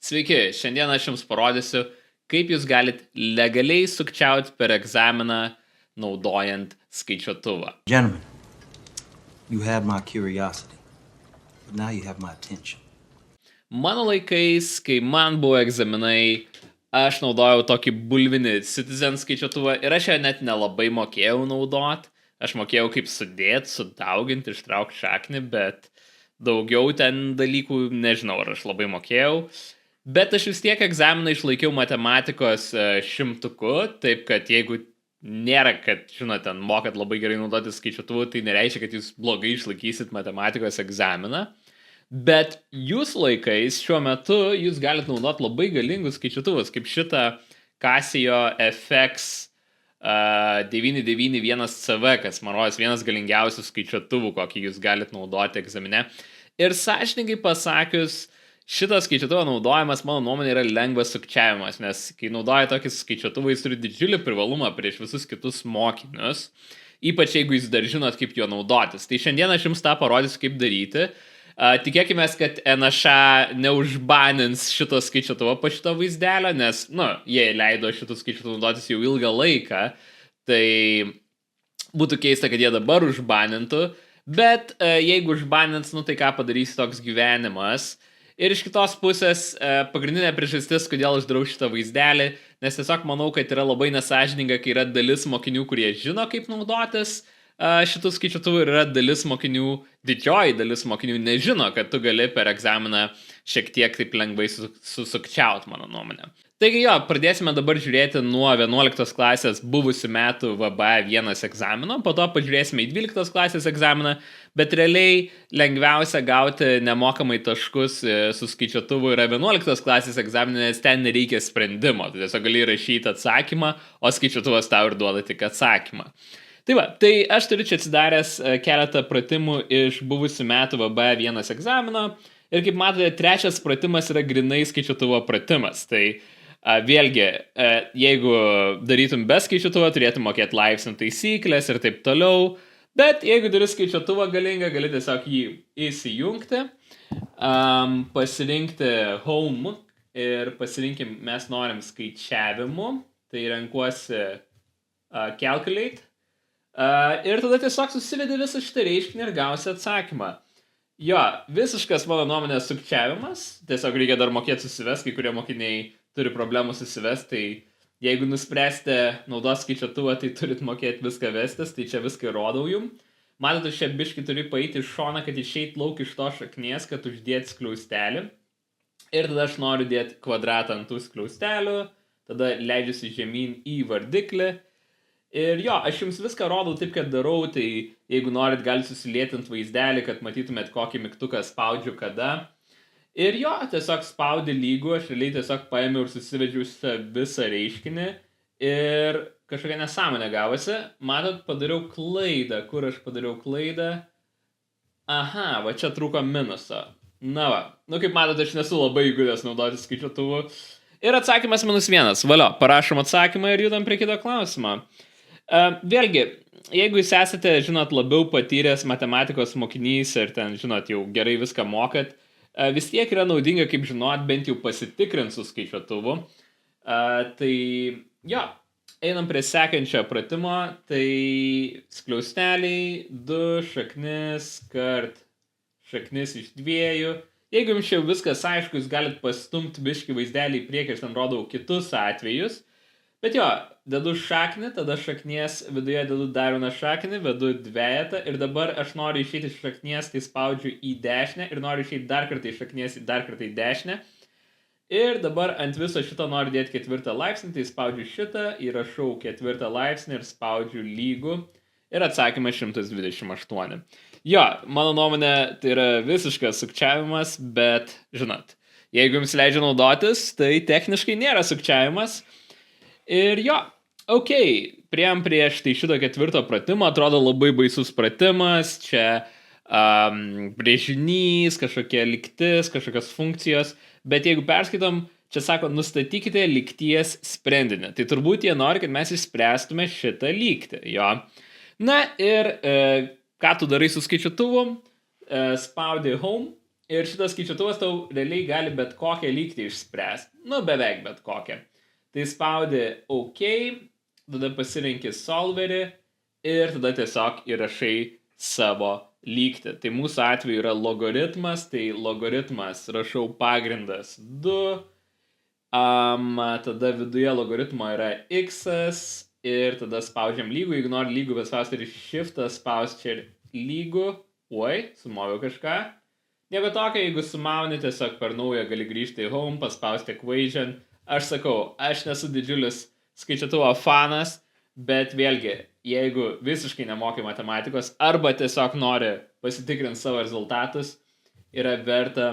Sveiki, šiandien aš jums parodysiu, kaip jūs galit legaliai sukčiauti per egzaminą naudojant skaičiuotuvą. Gentlemen, you have my curiosity, but now you have my attention. Mano laikais, kai man buvo egzaminai, aš naudojau tokį bulvinį Citizen skaičiuotuvą ir aš ją net nelabai mokėjau naudot. Aš mokėjau kaip sudėti, sudauginti, ištraukti šaknį, bet daugiau ten dalykų nežinau, ar aš labai mokėjau. Bet aš vis tiek egzaminą išlaikiau matematikos 100, taip kad jeigu nėra, kad, žinote, mokat labai gerai naudoti skaičiuotuvu, tai nereiškia, kad jūs blogai išlaikysit matematikos egzaminą. Bet jūs laikais šiuo metu jūs galite naudoti labai galingus skaičiuotuvus, kaip šitą Casio FX 991CV, kas man rodos vienas galingiausių skaičiuotuvų, kokį jūs galite naudoti egzamine. Ir sąžiningai pasakius, šitas skaičiuotuvo naudojimas, mano nuomonė, yra lengvas sukčiavimas, nes kai naudoja tokį skaičiuotuvą, jis turi didžiulį privalumą prieš visus kitus mokinius, ypač jeigu jūs dar žinot, kaip juo naudotis. Tai šiandien aš jums tą parodysiu, kaip daryti. Tikėkime, kad NSA neužbanins šito skaičiuotuvo po šito vaizdelio, nes, jie leido šitų skaičiuotuvų naudotis jau ilgą laiką, tai būtų keista, kad jie dabar užbanintų, bet jeigu užbanins, tai ką padarys toks gyvenimas. Ir iš kitos pusės, pagrindinė priežastis, kodėl aš darau šitą vaizdelį, nes tiesiog manau, kad yra labai nesąžininga, kai yra dalis mokinių, kurie žino, kaip naudotis šitų skaičiuotuvų, ir yra dalis mokinių, didžioji dalis mokinių nežino, kad tu gali per egzaminą šiek tiek taip lengvai susukčiaut, mano nuomonė. Taigi pradėsime dabar žiūrėti nuo 11 klasės buvusių metų VB1 egzamino, po to pažiūrėsime į 12 klasės egzaminą, bet realiai lengviausia gauti nemokamai taškus su skaičiuotuvu yra 11 klasės egzaminė, nes ten nereikia sprendimo, tu tiesiog gali rašyti atsakymą, o skaičiuotuvas tau ir duoda tik atsakymą. Tai aš turiu čia atsidaręs keletą pratimų iš buvusių metų VB1 egzamino ir kaip matote, trečias pratimas yra grinai skaičiuotuvo pratimas. Tai vėlgi, jeigu darytum be skaičiuotuvo, turėtum mokėti laipsnių taisyklės ir taip toliau, bet jeigu turi skaičiuotuvą galingą, gali tiesiog jį įsijungti, pasirinkti Home ir pasirinkim, mes norim skaičiavimų, tai renkuosi Calculate. Ir tada tiesiog susivedi visą šitą reiškinį ir gausi atsakymą. Visiškas mano nuomonė sukčiavimas, tiesiog reikia dar mokėti susivesti, kai kurie mokiniai turi problemų susivesti, tai jeigu nuspręsite naudos skaičiuotuvą, tai turit mokėti viską vestis, tai čia viską rodau jum. Matote, čia biškį turi paeiti iš šoną, kad išeit lauk iš to šaknies, kad uždėti skliaustelį. Ir tada aš noriu dėti kvadratą ant tų skliaustelių, tada leidžiuosi žemyn į vardiklį. Ir aš jums viską rodau taip, kad darau, tai jeigu norit, galite susilėtinti vaizdelį, kad matytumėt, kokį mygtuką spaudžiu kada. Ir tiesiog spaudi lygų, aš realiai tiesiog paėmiau ir susivedžiau visą reiškinį ir kažkokia nesąmonė gavosi. Matot, padariau klaidą. Kur aš padariau klaidą? Aha, va čia trūko minuso. Kaip matot, aš nesu labai įgudęs naudoti skaičiuotuvu. Ir atsakymas -1. Valio, parašom atsakymą ir judam prie kito klausimo. Vėlgi, jeigu jūs esate, žinot, labiau patyręs matematikos mokinys ir ten, žinot, jau gerai viską mokat, vis tiek yra naudinga, kaip žinot, bent jau pasitikrinti su skaičiuotuvu. Tai, einam prie sekančio pratimo, tai skliausteliai, 2 šaknis kart šaknis iš 2. Jeigu jums jau viskas aišku, jūs galite pastumti biškį vaizdelį į priekį, aš ten rodau kitus atvejus. Bet dedu šaknį, tada šaknies viduje dedu dar vieną šaknį, vedu dvejetą ir dabar aš noriu išeiti iš šaknies, tai spaudžiu į dešinę ir noriu išeiti dar kartą iš šaknies, dar kartą į dešinę. Ir dabar ant viso šito noriu dėti 4 laipsnį, tai spaudžiu šitą, įrašau 4 laipsnį ir spaudžiu lygų ir atsakymas 128. Mano nuomonė, tai yra visiškas sukčiavimas, bet, žinot, jeigu jums leidžia naudotis, tai techniškai nėra sukčiavimas. Ir priėjom prie šito 4 pratimo, atrodo labai baisus pratimas, čia brėžinys, kažkokia lygtis, kažkokios funkcijos, bet jeigu perskaitom, čia sako, nustatykite lygties sprendinį, tai turbūt jie nori, kad mes išspręstume šitą lygtį, Na ir ką tu darai su skaičiuotuvu, spaudi Home Ir šitas skaičiuotuvas tau realiai gali bet kokią lygtį išspręsti. Nu, beveik bet kokią. Tai spaudi OK, tada pasirenki solverį ir tada tiesiog įrašai savo lygtį. Tai mūsų atveju yra logaritmas, tai logaritmas rašau pagrindas 2, tada viduje logaritmo yra x ir tada spaudžiam lygų, jeigu nori lygų, bet spausti ir shiftą spausti čia ir lygų. Oi, sumoviau kažką. Nieko tokio, jeigu sumauni, tiesiog per naują gali grįžti į home, paspausti equation. Aš sakau, aš nesu didžiulis skaičiuotuvo fanas, bet vėlgi, jeigu visiškai nemoki matematikos arba tiesiog nori pasitikrinti savo rezultatus, yra verta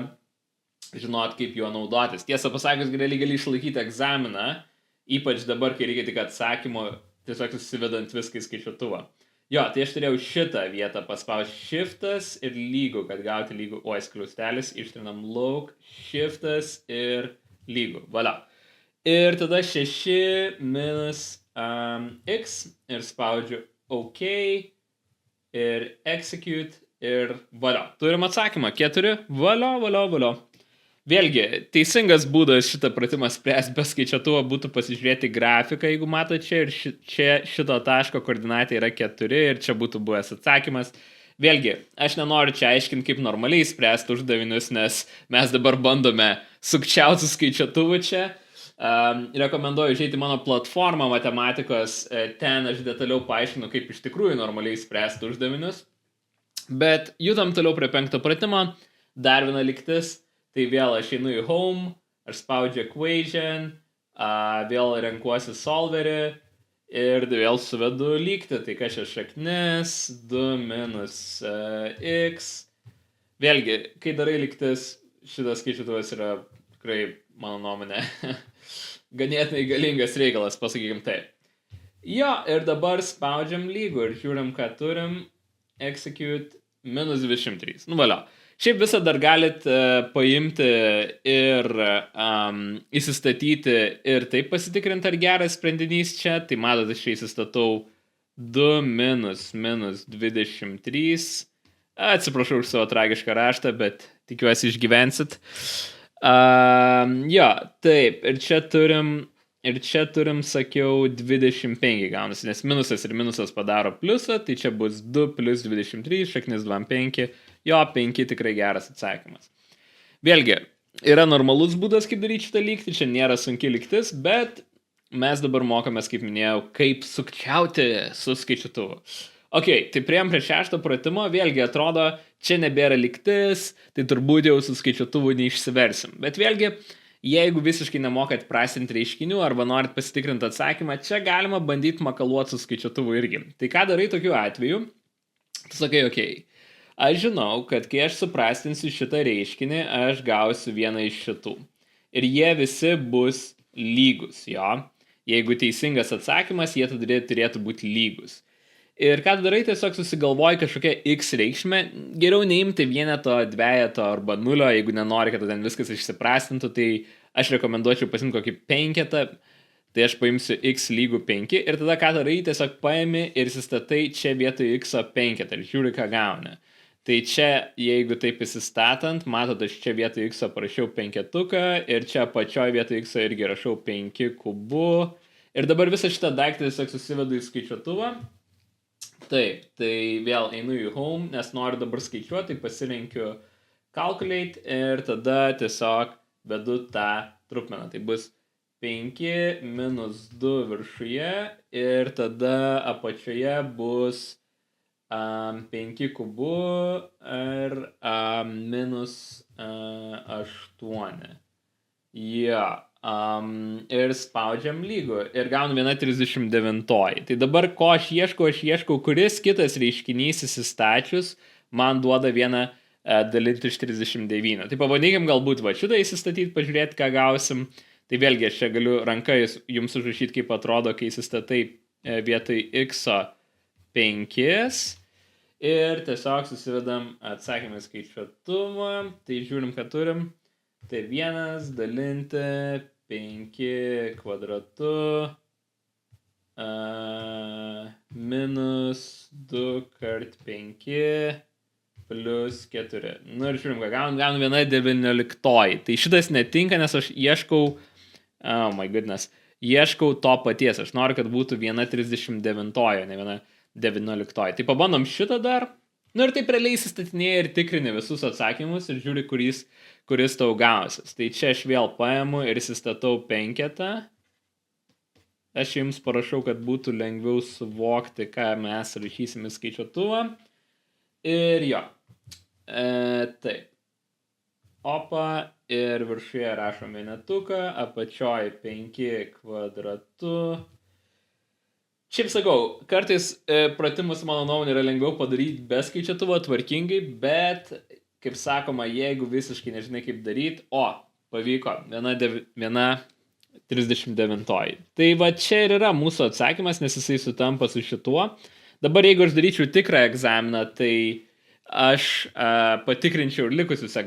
žinot, kaip juo naudotis. Tiesą pasakius, gali išlaikyti egzaminą, ypač dabar, kai reikia tik atsakymo, tiesiog susivedant viską į skaičiuotuvą. Jo, tai aš turėjau šitą vietą paspausti shiftas ir lygų, kad gauti lygų. Oi, skliaustelis, ištrinam lauk, shiftas ir lygų. Valia. Ir tada 6 minus x ir spaudžiu OK ir execute ir valia. Turim atsakymą. 4. Valia. Vėlgi, teisingas būdas šitą pratimą spręsti be skaičiuotuvo būtų pasižiūrėti grafiką, jeigu mato čia ir čia šito taško koordinatai yra 4 ir čia būtų buvęs atsakymas. Vėlgi, aš nenoriu čia aiškinti, kaip normaliai spręsti uždavinius, nes mes dabar bandome sukčiauti su skaičiuotuvu čia. Rekomenduoju žiūrėti mano platformą matematikos, ten aš detaliau paaiškinu, kaip iš tikrųjų normaliai spręsti uždavinius. Bet judam toliau prie 5 pratimo, dar viena lygtis. Tai vėl aš einu į home, aš spaudžiu equation, vėl renkuosi solverį ir vėl suvedu lygtį. Tai kas čia šaknis, 2 minus x. Vėlgi, kai darai lygtis, šitas skaičiuotuvas yra tikrai, mano nuomonė, ganėtinai galingas reikalas, pasakykim taip. Jo, ir dabar spaudžiam lygų ir žiūrim, ką turim. Execute minus 23. Nu, valia. Šiaip visą dar galit paimti ir įsistatyti ir taip pasitikrinti, ar geras sprendinys čia. Tai matot, aš čia įsistatau 2 minus 23. Atsiprašau už savo tragišką raštą, bet tikiuosi išgyvensit. Jo, taip, ir čia turim, sakiau, 25 gaunasi, nes minusas ir minusas padaro pliusą, tai čia bus 2 plus 23, šaknis 25. Jo, 5 tikrai geras atsakymas. Vėlgi, yra normalus būdas, kaip daryti šitą lygtį, čia nėra sunki lygtis, bet mes dabar mokomės, kaip minėjau, kaip sukčiauti su skaičiuotuvu. Ok, tai priėjom prie 6 pratimo, vėlgi atrodo, čia nebėra lygtis, tai turbūt jau su skaičiuotuvu neišsiversim. Bet vėlgi, jeigu visiškai nemokat prasinti reiškinių arba norit pasitikrinti atsakymą, čia galima bandyti makaluoti su skaičiuotuvu irgi. Tai ką darai tokiu atveju? Tu sakai, ok. Aš žinau, kad kai aš suprastinsiu šitą reiškinį, aš gausiu vieną iš šitų. Ir jie visi bus lygus, jo. Jeigu teisingas atsakymas, jie tada turėtų būti lygus. Ir ką tu darai, tiesiog susigalvoji kažkokią x reikšmę. Geriau neimti vieneto, dvejeto arba nulio, jeigu nenori, kad ten viskas išsiprastintų, tai aš rekomenduočiau pasimti kokį penketą. Tai aš paimsiu x lygų 5 ir tada ką darai, tiesiog paimi ir įsistatai čia vietoj x penketą ir žiūri, ką gauni. Tai čia, jeigu taip įsistatant, matot, aš čia vietoj x parašiau 5 ir čia pačioj vietoj x irgi rašau 5 kubu. Ir dabar visą šitą daiktą tiesiog susivedu į skaičiuotuvą. Taip, tai vėl einu į home, nes noriu dabar skaičiuoti, pasirenkiu calculate ir tada tiesiog vedu tą trupmeną. Tai bus 5 minus 2 viršuje ir tada apačioje bus 5 kubu ir minus 8. Jo. Ir spaudžiam lygų. Ir gaunu 1,39. Tai dabar ko aš ieškau, kuris kitas reiškinys įsistačius man duoda vieną dalinti iš 39. Tai pabandykim galbūt va šitą įsistatyti, pažiūrėti, ką gausim. Tai vėlgi aš čia galiu ranką jums užrašyti, kaip atrodo, kai įsistatai vietoj x 5. Ir tiesiog susivedam atsakymą skaičiuotuvą. Tai žiūrim, ką turim. Tai 1 dalinti 5 kvadratu minus 2 kart 5 plus 4. Nu ir žiūrim, ką gaunu 1,19. Tai šitas netinka, nes aš ieškau, oh my goodness, ieškau to paties. Aš noriu, kad būtų 1,39, ne 1,19. Tai pabandom šitą dar. Nu ir taip realiai įsistatinėja ir tikrini visus atsakymus ir žiūri, kuris tau gausis. Tai čia aš vėl paimu ir įsistatau 5. Aš jums parašau, kad būtų lengviau suvokti, ką mes rašysime skaičiuotuvą. Ir jo. Taip. Opa. Ir viršuje rašom vienetuką. Apačioj 5 kvadratu. Šiaip sakau, kartais pratimus, mano nuomonė, yra lengviau padaryti be skaičiuotuvo tvarkingai, bet, kaip sakoma, jeigu visiškai nežinai kaip daryti, pavyko, 1,39. Tai va čia ir yra mūsų atsakymas, nes jisai sutampa su šituo. Dabar jeigu aš daryčiau tikrą egzaminą, tai aš patikrinčiau ir likusius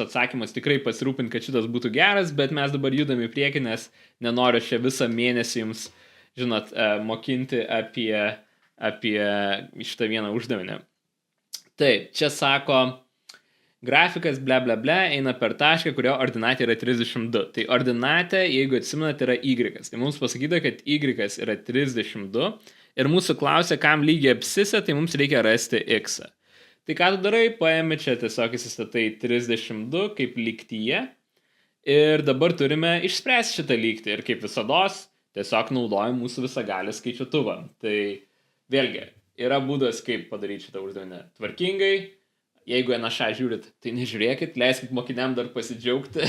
atsakymus, tikrai pasirūpinti, kad šitas būtų geras, bet mes dabar judame į priekį, nes nenoriu šią visą mėnesį jums mokinti apie šitą vieną uždavinį. Taip, čia sako, grafikas bla bla bla eina per tašką, kurio ordinatė yra 32. Tai ordinatė, jeigu atsimenate, yra y. Tai mums pasakyta, kad y yra 32 ir mūsų klausia, kam lygiai abscisė, tai mums reikia rasti x. Tai ką tu darai, paėmė čia tiesiog įsistatai 32 kaip lygtyje ir dabar turime išspręsti šitą lygtį ir kaip visados tiesiog naudojam mūsų visagalį skaičiuotuvą. Tai vėlgi, yra būdas, kaip padaryti šitą uždavinį tvarkingai. Jeigu NŠA žiūrit, tai nežiūrėkit, leiskit mokiniam dar pasidžiaugti.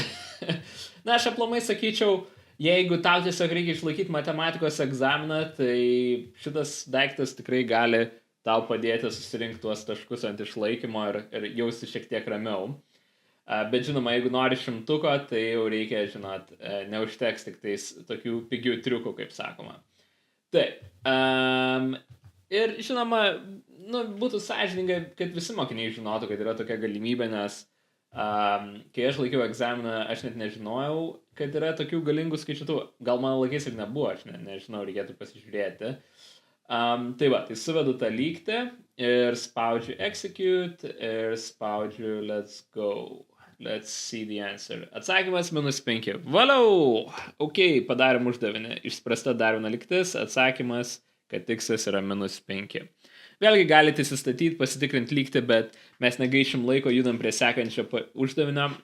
Na, aš aplamai sakyčiau, jeigu tau tiesiog reikia išlaikyti matematikos egzaminą, tai šitas daiktas tikrai gali tau padėti susirinkti tuos taškus ant išlaikymo ir jausti šiek tiek ramiau. Bet žinoma, jeigu nori 100, tai jau reikia, neužteks tik tais tokių pigių triukų, kaip sakoma. Taip. Ir žinoma, būtų sąžininga, kad visi mokiniai žinotų, kad yra tokia galimybė, nes kai aš laikiau egzaminą, aš net nežinojau, kad yra tokių galingų skaičiuotuvų. Gal mano laikais ir nebuvo, aš nežinau, reikėtų pasižiūrėti. Tai va, tai suvedu tą lygtį ir spaudžiu execute ir spaudžiu let's go. Let's see the answer. Atsakymas -5. Valiau! Ok, padarėm uždavinį. Išspręsta dar viena lygtis. Atsakymas, kad tikslas yra -5. Vėlgi galite įsistatyti, pasitikrinti lygtį, bet mes negaišim laiko, judam prie sekančio uždavinio.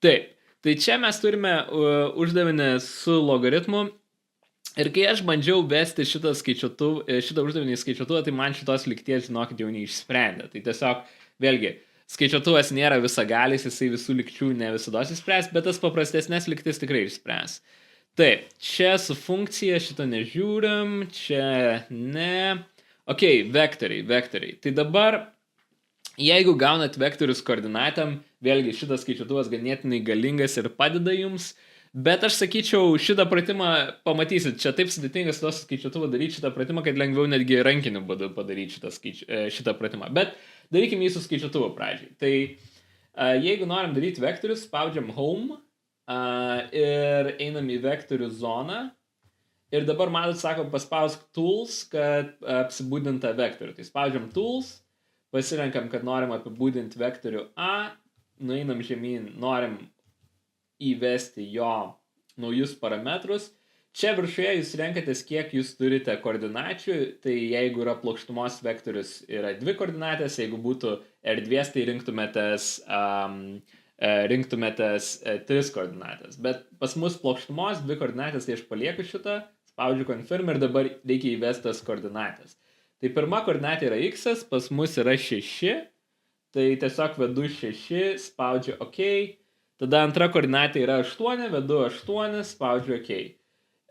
Taip, tai čia mes turime uždavinį su logaritmu. Ir kai aš bandžiau vesti šitą uždavinį į skaičiuotuvą, tai man šitos lygties, žinokit, jau neišsprendė. Tai tiesiog, vėlgi, skaičiuotuvas nėra visagalis, jisai visų lygčių ne visados išspręs, bet tas paprastesnės lygtis tikrai išspręs. Taip, čia su funkcija šitą nežiūrim, čia ne. Ok, vektoriai. Tai dabar, jeigu gaunat vektorius koordinatam, vėlgi šitas skaičiuotuvas ganėtinai galingas ir padeda jums, bet aš sakyčiau, šitą pratimą pamatysit, čia taip sudėtingas tos skaičiuotuvą daryti šitą pratimą, kad lengviau netgi rankiniu būdu padaryti šitą pratimą. Bet darykim jį su skaičiuotuvu pradžiai. Tai jeigu norim daryti vektorius, spaudžiam home ir einam į vektorių zoną. Ir dabar matot, sako, paspausk tools, kad apsibūdinta vektorių. Tai spaudžiam tools, pasirenkam, kad norim apibūdinti vektorių A, nueinam žemyn, norim įvesti jo naujus parametrus. Čia viršuje jūs renkatės, kiek jūs turite koordinačių, tai jeigu yra plokštumos vektorius, yra 2 koordinatės, jeigu būtų erdvės, tai rinktumėtės 3 koordinatės. Bet pas mus plokštumos 2 koordinatės, tai aš palieku šitą, spaudžiu confirm ir dabar reikia įvestas koordinatės. Tai pirma koordinatė yra x, pas mus yra 6, tai tiesiog vedu 6, spaudžiu OK, tada antra koordinatė yra 8, vedu 8, spaudžiu OK.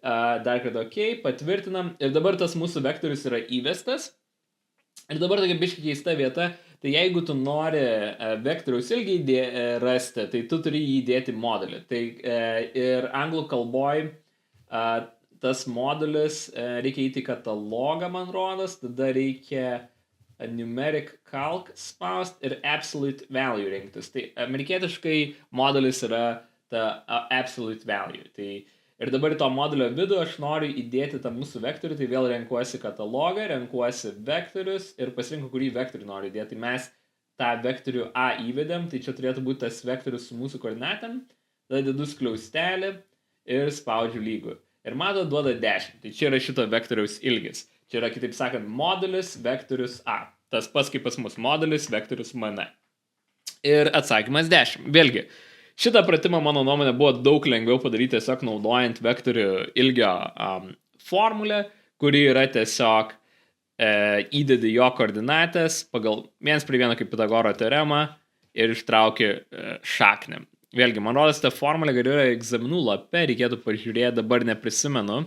Dar kartą OK, patvirtinam ir dabar tas mūsų vektorius yra įvestas. Ir dabar tokia biškai keista vieta, tai jeigu tu nori vektoriaus ilgį rasti, tai tu turi jį įdėti modulį. Tai ir anglų kalboj tas modulis reikia įti katalogą, man rodos, tada reikia numeric calc spaust ir absolute value rinktis. Tai amerikietiškai modulis yra ta absolute value. Tai Ir dabar į to modulio vidų aš noriu įdėti tą mūsų vektorių, tai vėl renkuosi katalogą, renkuosi vektorius ir pasirinku, kurį vektorių noriu įdėti. Tai mes tą vektorių A įvedėm, tai čia turėtų būti tas vektorius su mūsų koordinatėm, tada dedu skliaustelį ir spaudžiu lygų. Ir mato duoda 10, tai čia yra šito vektoriaus ilgis. Čia yra, kitaip sakant, modulis vektorius A. Tas pats kaip pas mus modulis vektorius MN. Ir atsakymas 10. Vėlgi, šitą pratimą, mano nuomonė, buvo daug lengviau padaryti tiesiog naudojant vektorių ilgio formulę, kuri yra tiesiog įdedi jo koordinatės pagal 1:1 kaip Pitagoro teoremą ir ištrauki šaknį. Vėlgi, man rodos, ta formulė yra egzaminų lape, reikėtų pažiūrėti, dabar neprisimenu,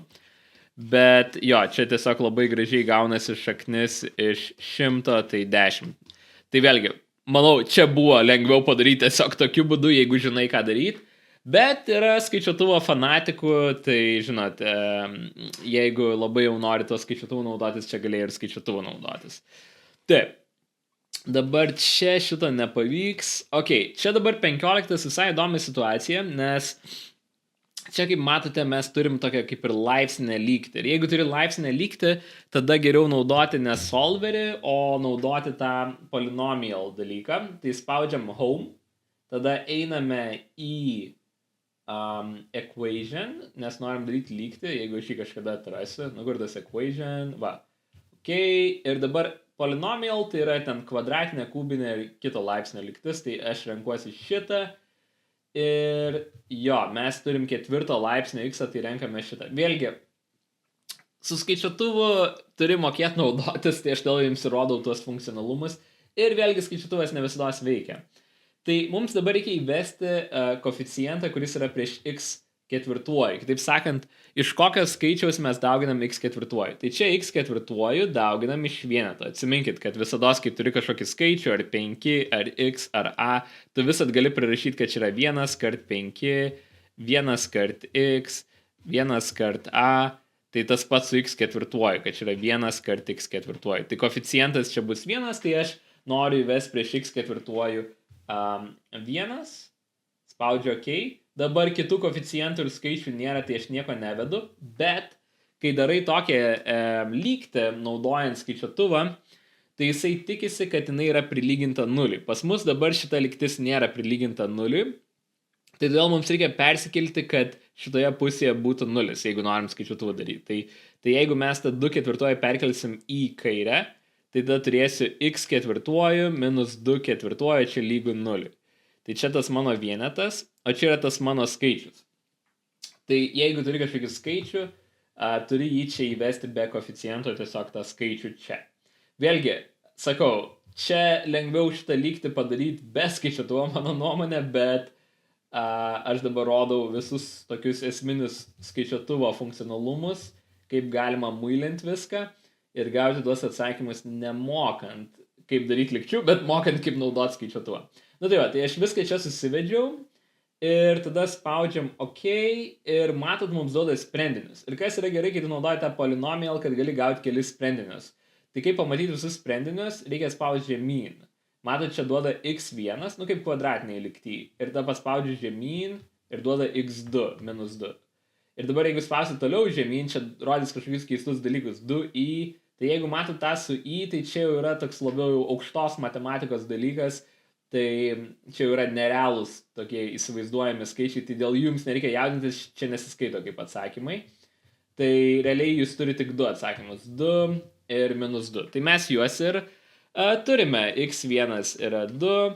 bet jo, čia tiesiog labai gražiai gaunasi šaknis iš 100, tai 10. Tai vėlgi, manau, čia buvo lengviau padaryti tiesiog tokiu būdu, jeigu žinai, ką daryti. Bet yra skaičiuotuvo fanatikų, tai žinot, jeigu labai jau nori to skaičiuotuvo naudotis, čia galėjai ir skaičiuotuvo naudotis. Taip, dabar čia šito nepavyks. Ok, čia dabar 15 visai įdomi situacija, nes čia, kaip matote, mes turim tokią kaip ir laipsnę lygtį. Ir jeigu turi laipsnę lygtį, tada geriau naudoti ne solverį, o naudoti tą polynomial dalyką. Tai spaudžiam home, tada einame į equation, nes norim daryti lygtį, jeigu aš jį kažkada atrasiu. Nu, kur tas equation? Va. Ok, ir dabar polynomial tai yra ten kvadratinė, kubinė ir kito laipsnio lygtis, tai aš renkuosi šitą. Ir jo, mes turim 4 laipsnio x, tai renkame šitą. Vėlgi, su skaičiuotuvu turi mokėti naudotis, tai aš dėl jums įrodau tuos funkcionalumus. Ir vėlgi skaičiuotuvas ne visados veikia. Tai mums dabar reikia įvesti koeficientą, kuris yra prieš x ketvirtuoju. Kitaip sakant, iš kokios skaičiaus mes dauginam x ketvirtuoju. Tai čia x ketvirtuoju dauginam iš vieneto. Atsiminkit, kad visados, kai turi kažkokį skaičių, ar 5, ar x, ar a, tu visat gali prirašyti, kad čia yra 1 kart 5, 1 kart x, 1 kart a, tai tas pats su x ketvirtuoju, kad čia yra 1 kart x ketvirtuoju. Tai koeficientas čia bus 1, tai aš noriu įvesti prieš x ketvirtuoju 1, spaudžiu OK. Dabar kitų koeficientų ir skaičių nėra, tai aš nieko nevedu, bet kai darai tokią lygtį naudojant skaičiuotuvą, tai jisai tikisi, kad jinai yra prilyginta 0. Pas mus dabar šita lygtis nėra prilyginta 0, tai todėl mums reikia persikelti, kad šitoje pusėje būtų 0, jeigu norim skaičiuotuvą daryti. Tai jeigu mes tą 2 ketvirtuoju perkelsim į kairę, tai tada turėsiu x ketvirtuoju minus 2 ketvirtuoju, čia lygu 0. Tai čia tas mano vienetas, o čia yra tas mano skaičius. Tai jeigu turi kažkokį skaičių, turi jį čia įvesti be koeficiento, tiesiog tą skaičių čia. Vėlgi, sakau, čia lengviau šitą lygtį padaryti be skaičiuotuvo, mano nuomonė, bet aš dabar rodau visus tokius esminius skaičiuotuvo funkcionalumus, kaip galima muilinti viską ir gauti tuos atsakymus nemokant, kaip daryti lygčių, bet mokant, kaip naudoti skaičiuotuvą. Nu tai va, tai aš viską čia susivedžiau ir tada spaudžiam OK ir matot, mums duoda sprendinius. Ir kas yra gerai, kai tu naudoji tą polynomial, kad gali gauti kelis sprendinius. Tai kaip pamatyti visus sprendinius, reikia spaudžiu žemyn. Matot, čia duoda x1, nu kaip kvadratiniai lygty. Ir tada paspaudžiu žemyn ir duoda x2, minus 2. Ir dabar jeigu spausiu toliau žemyn, čia rodys kažkokius keistus dalykus. 2i, tai jeigu matot tą su i, tai čia jau yra toks labiau aukštos matematikos dalykas. Tai čia jau yra nerealūs tokie įsivaizduojami skaičiai, tai dėl jums nereikia jaudintis, čia nesiskaito kaip atsakymai. Tai realiai jūs turite tik 2 atsakymus, 2 ir minus 2. Tai mes juos ir turime, x1 yra 2,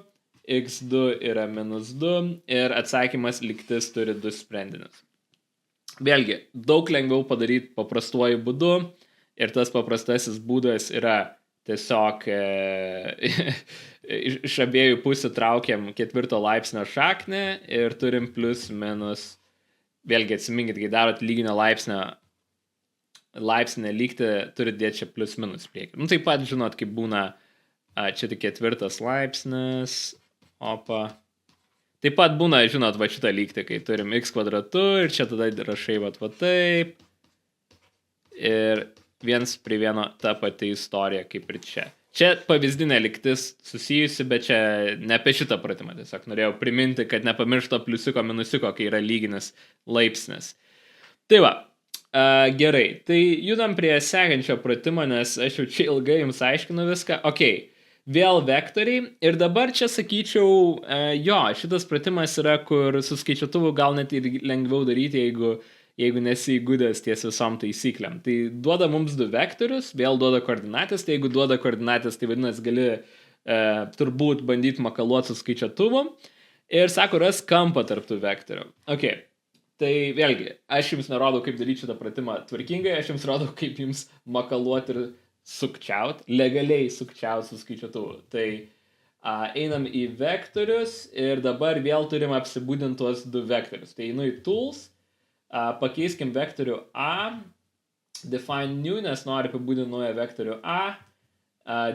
x2 yra minus 2 ir atsakymas lygtis turi 2 sprendinius. Vėlgi, daug lengviau padaryti paprastuoju būdu ir tas paprastasis būdas yra tiesiog iš abiejų pusių traukiam 4 laipsnio šaknį ir turim plus minus, vėlgi atsiminkit, kai darot lyginio laipsnę lygtį, turit dėti čia plus minus priekį. Nu taip pat žinot, kaip būna čia tik 4 laipsnis, opa. Taip pat būna, žinot, va šitą lygtį, kai turim x kvadratu ir čia tada rašai va taip. Ir 1:1 ta pati istorija kaip ir čia. Čia pavyzdinė lygtis susijusi, bet čia ne apie šitą pratimą. Tiesiog norėjau priminti, kad nepamiršto pliusiko minusiko, kai yra lyginis laipsnis. Tai va, gerai, tai judam prie sekančio pratimo, nes aš jau čia ilgai jums aiškinu viską. Ok, vėl vektoriai ir dabar čia sakyčiau, jo, šitas pratimas yra, kur su skaičiuotuvu gal net ir lengviau daryti, jeigu nesi įgudęs ties visom taisyklėm. Tai duoda mums du vektorius, vėl duoda koordinatės, tai jeigu duoda koordinatės, tai vadinasi gali turbūt bandyti makaluoti su skaičiuotuvu ir sako, ras kampą tarp tų vektorių. Ok, tai vėlgi, aš jums nerodau, kaip daryti šitą pratimą tvarkingai, aš jums rodau, kaip jums makaluoti ir sukčiaut, legaliai sukčiaut su skaičiuotuvu. Tai einam į vektorius ir dabar vėl turim apsibūdinti tuos du vektorius. Tai einu į tools, pakeiskim vektorių A, define new, nes nori apibūdinti naują vektorių A,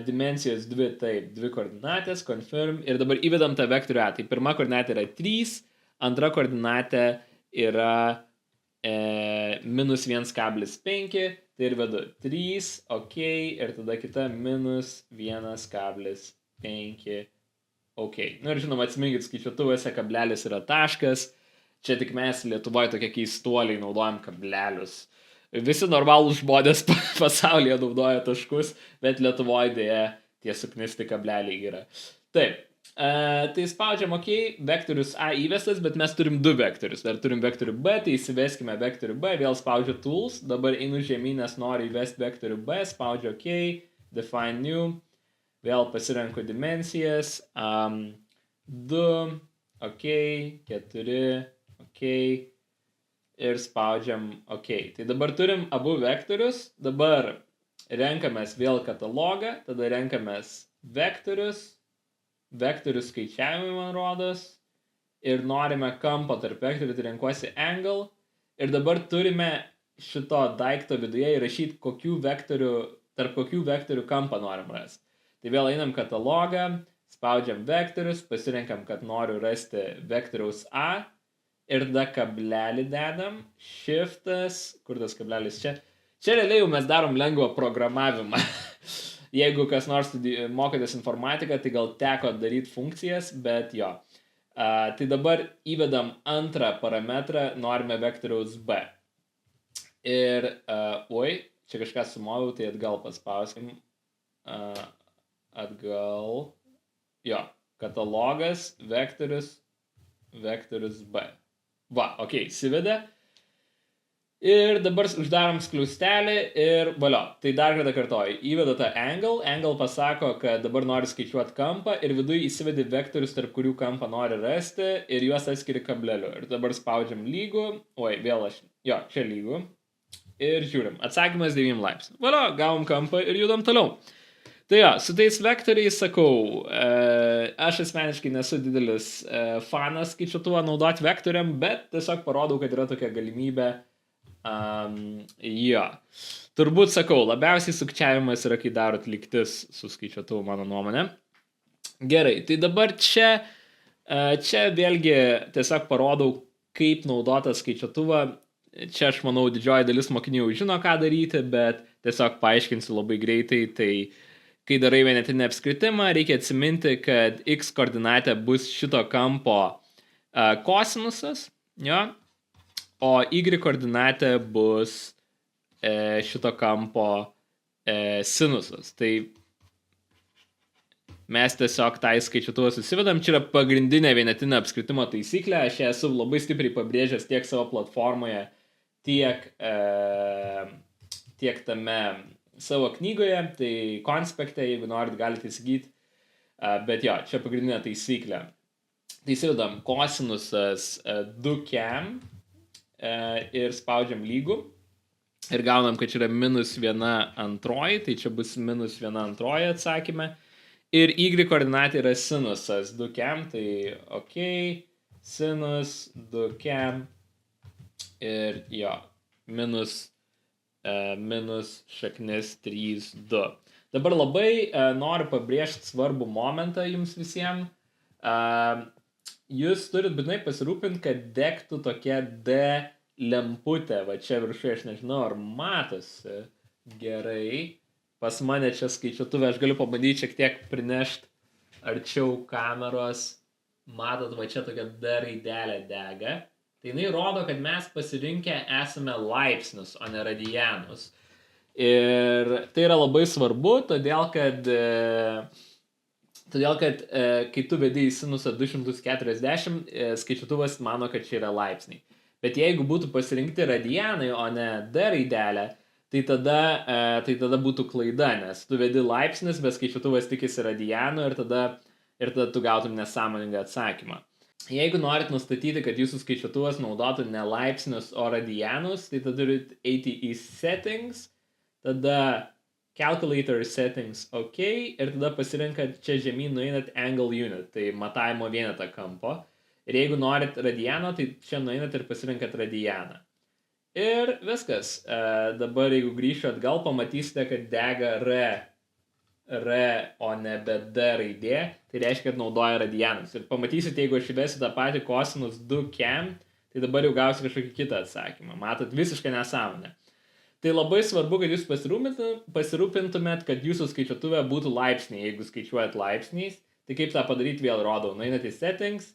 dimensijos 2, taip, 2 koordinatės, confirm, ir dabar įvedam tą vektorių A. Tai pirma koordinatė yra 3, antra koordinatė yra minus 1,5, tai ir vedu 3, ok, ir tada kita minus 1,5, ok. Nu ir žinoma, atsiminkit, skaičiuotuvose kablelis yra taškas, čia tik mes Lietuvoje tokie keistuoliai naudojam kablelius. Visi normalūs žmonės pasaulyje naudoja taškus, bet Lietuvoje dėja tie suknisti kableliai yra. Taip, tai spaudžiam ok, vektorius A įvestas, bet mes turim du vektorius. Dar turim vektorių B, tai įsiveskime vektorių B, vėl spaudžiu tools, dabar einu žemyn, nes noriu įvesti vektorių B, spaudžiu ok, define new, vėl pasirenku dimensijas, 2, ok, 4, ok, ir spaudžiam ok. Tai dabar turim abu vektorius, dabar renkamės vėl katalogą, tada renkamės vektorius skaičiavimai man rodos, ir norime kampą tarp vektorių, tai renkuosi angle, ir dabar turime šito daikto viduje įrašyti, tarp kokių vektorių kampą norim rasti. Tai vėl einam katalogą, spaudžiam vektorius, pasirenkam, kad noriu rasti vektoriaus A, ir tada kablelį dedam, shiftas, kur tas kablelis čia? Čia realiai jau mes darom lengvą programavimą. Jeigu kas nors mokotės informatiką, tai gal teko daryti funkcijas, bet jo. Tai dabar įvedam antrą parametrą, norime vektoriaus B. Ir, čia kažką sumoviau, tai atgal paspauskim. Atgal. Jo, katalogas, vektorius B. Va, ok, įsivedė. Ir dabar uždarom skliaustelį ir valio. Tai dar kartą kartoju. Įveda tą angle pasako, kad dabar nori skaičiuoti kampą ir viduje įsivedi vektorius, tarp kurių kampą nori rasti ir juos atskiri kableliu. Ir dabar spaudžiam lygų. Čia lygų. Ir žiūrim. Atsakymas 9 laipsnių. Valio, gavom kampą ir judam toliau. Tai jo, su tais vektoriais sakau, aš asmeniškai nesu didelis fanas skaičiuotuvą naudoti vektoriam, bet tiesiog parodau, kad yra tokia galimybė. Jo. Turbūt sakau, labiausiai sukčiavimas yra, kai darot lygtis su skaičiuotuvu, mano nuomonė. Gerai, tai dabar čia vėlgi tiesiog parodau, kaip naudota skaičiuotuvą. Čia aš manau, didžioji dalis mokinių jau žino, ką daryti, bet tiesiog paaiškinsiu labai greitai. Tai kai darai vienetinį apskritimą, reikia atsiminti, kad x koordinatė bus šito kampo kosinusas, jo, o y koordinatė bus šito kampo sinusas. Tai mes tiesiog tą skaičiuotuvą susivedam. Čia yra pagrindinė vienetinė apskritimo taisyklė. Aš ją esu labai stipriai pabrėžęs tiek savo platformoje, tiek tame savo knygoje, tai konspekte, jeigu norit, galite įsigyti. Bet jo, čia pagrindinė taisyklė. Tai įsivedam kosinusas 2cam ir spaudžiam lygų. Ir gaunam, kad čia yra -1/2, tai čia bus -1/2 atsakyme. Ir y koordinatė yra sinusas 2cam, tai ok, sinus 2cam ir jo, minus šaknis 3,2. Dabar labai noriu pabrėžti svarbų momentą jums visiems. Jūs turit būtinai pasirūpinti, kad degtų tokia D lemputė. Va čia viršuje, aš nežinau, ar matosi gerai. Pas mane čia skaičiuotuvė, aš galiu pabandyti šiek tiek prinešti arčiau kameros. Matot, va čia tokia D raidelė dega. tai jinai rodo, kad mes pasirinkę esame laipsnius, o ne radianus. Ir tai yra labai svarbu, todėl kad kai tu vedi į sinusą 240, skaičiuotuvas mano, kad čia yra laipsniai. Bet jeigu būtų pasirinkti radianai, o ne D raidelė, tai tada būtų klaida, nes tu vedi laipsnis, bet skaičiuotuvas tikisi radianų ir tada tu gautum nesąmoningą atsakymą. Jeigu norit nustatyti, kad jūsų skaičiuotuvas naudotų ne laipsnius, o radianus, tai tada turit eiti į settings, tada calculator settings OK ir tada pasirinkat čia žemyn nueinat angle unit, tai matavimo vienetą kampo. Ir jeigu norit radiano, tai čia nueinat ir pasirinkat radianą. Ir viskas. Dabar jeigu grįšiu atgal, pamatysite, kad dega R, o nebe D raidė, tai reiškia, kad naudoja radianus. Ir pamatysite, jeigu aš įvesiu tą patį kosinus 2 cam, tai dabar jau gausiu kažkokį kitą atsakymą. Matot, visiškai nesąmonė. Tai labai svarbu, kad jūs pasirūpintumėt, kad jūsų skaičiuotuvė būtų laipsniai, jeigu skaičiuojat laipsniais. Tai kaip tą padaryti vėl rodau. Nueinat į settings,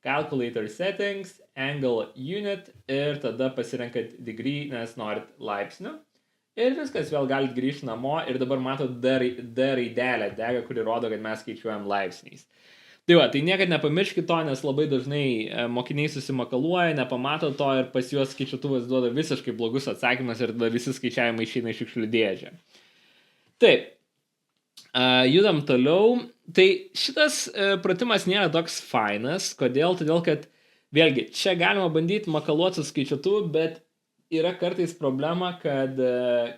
calculator settings, angle unit ir tada pasirenkat degree, nes norit laipsnių. Ir viskas, vėl galit grįžti namo ir dabar matot D raidelę dega, kuri rodo, kad mes skaičiuojam laipsniais. Tai va, tai niekad nepamirškit to, nes labai dažnai mokiniai susimakaluoja, nepamato to ir pas juos skaičiuotuvas duoda visiškai blogus atsakymus ir visi skaičiavimai išeina iš šiukšlių dėžę. Taip, judam toliau. Tai šitas pratimas nėra toks fainas. Kodėl? Todėl, kad vėlgi, čia galima bandyti makaluoti su skaičiuotuvu, bet yra kartais problema, kad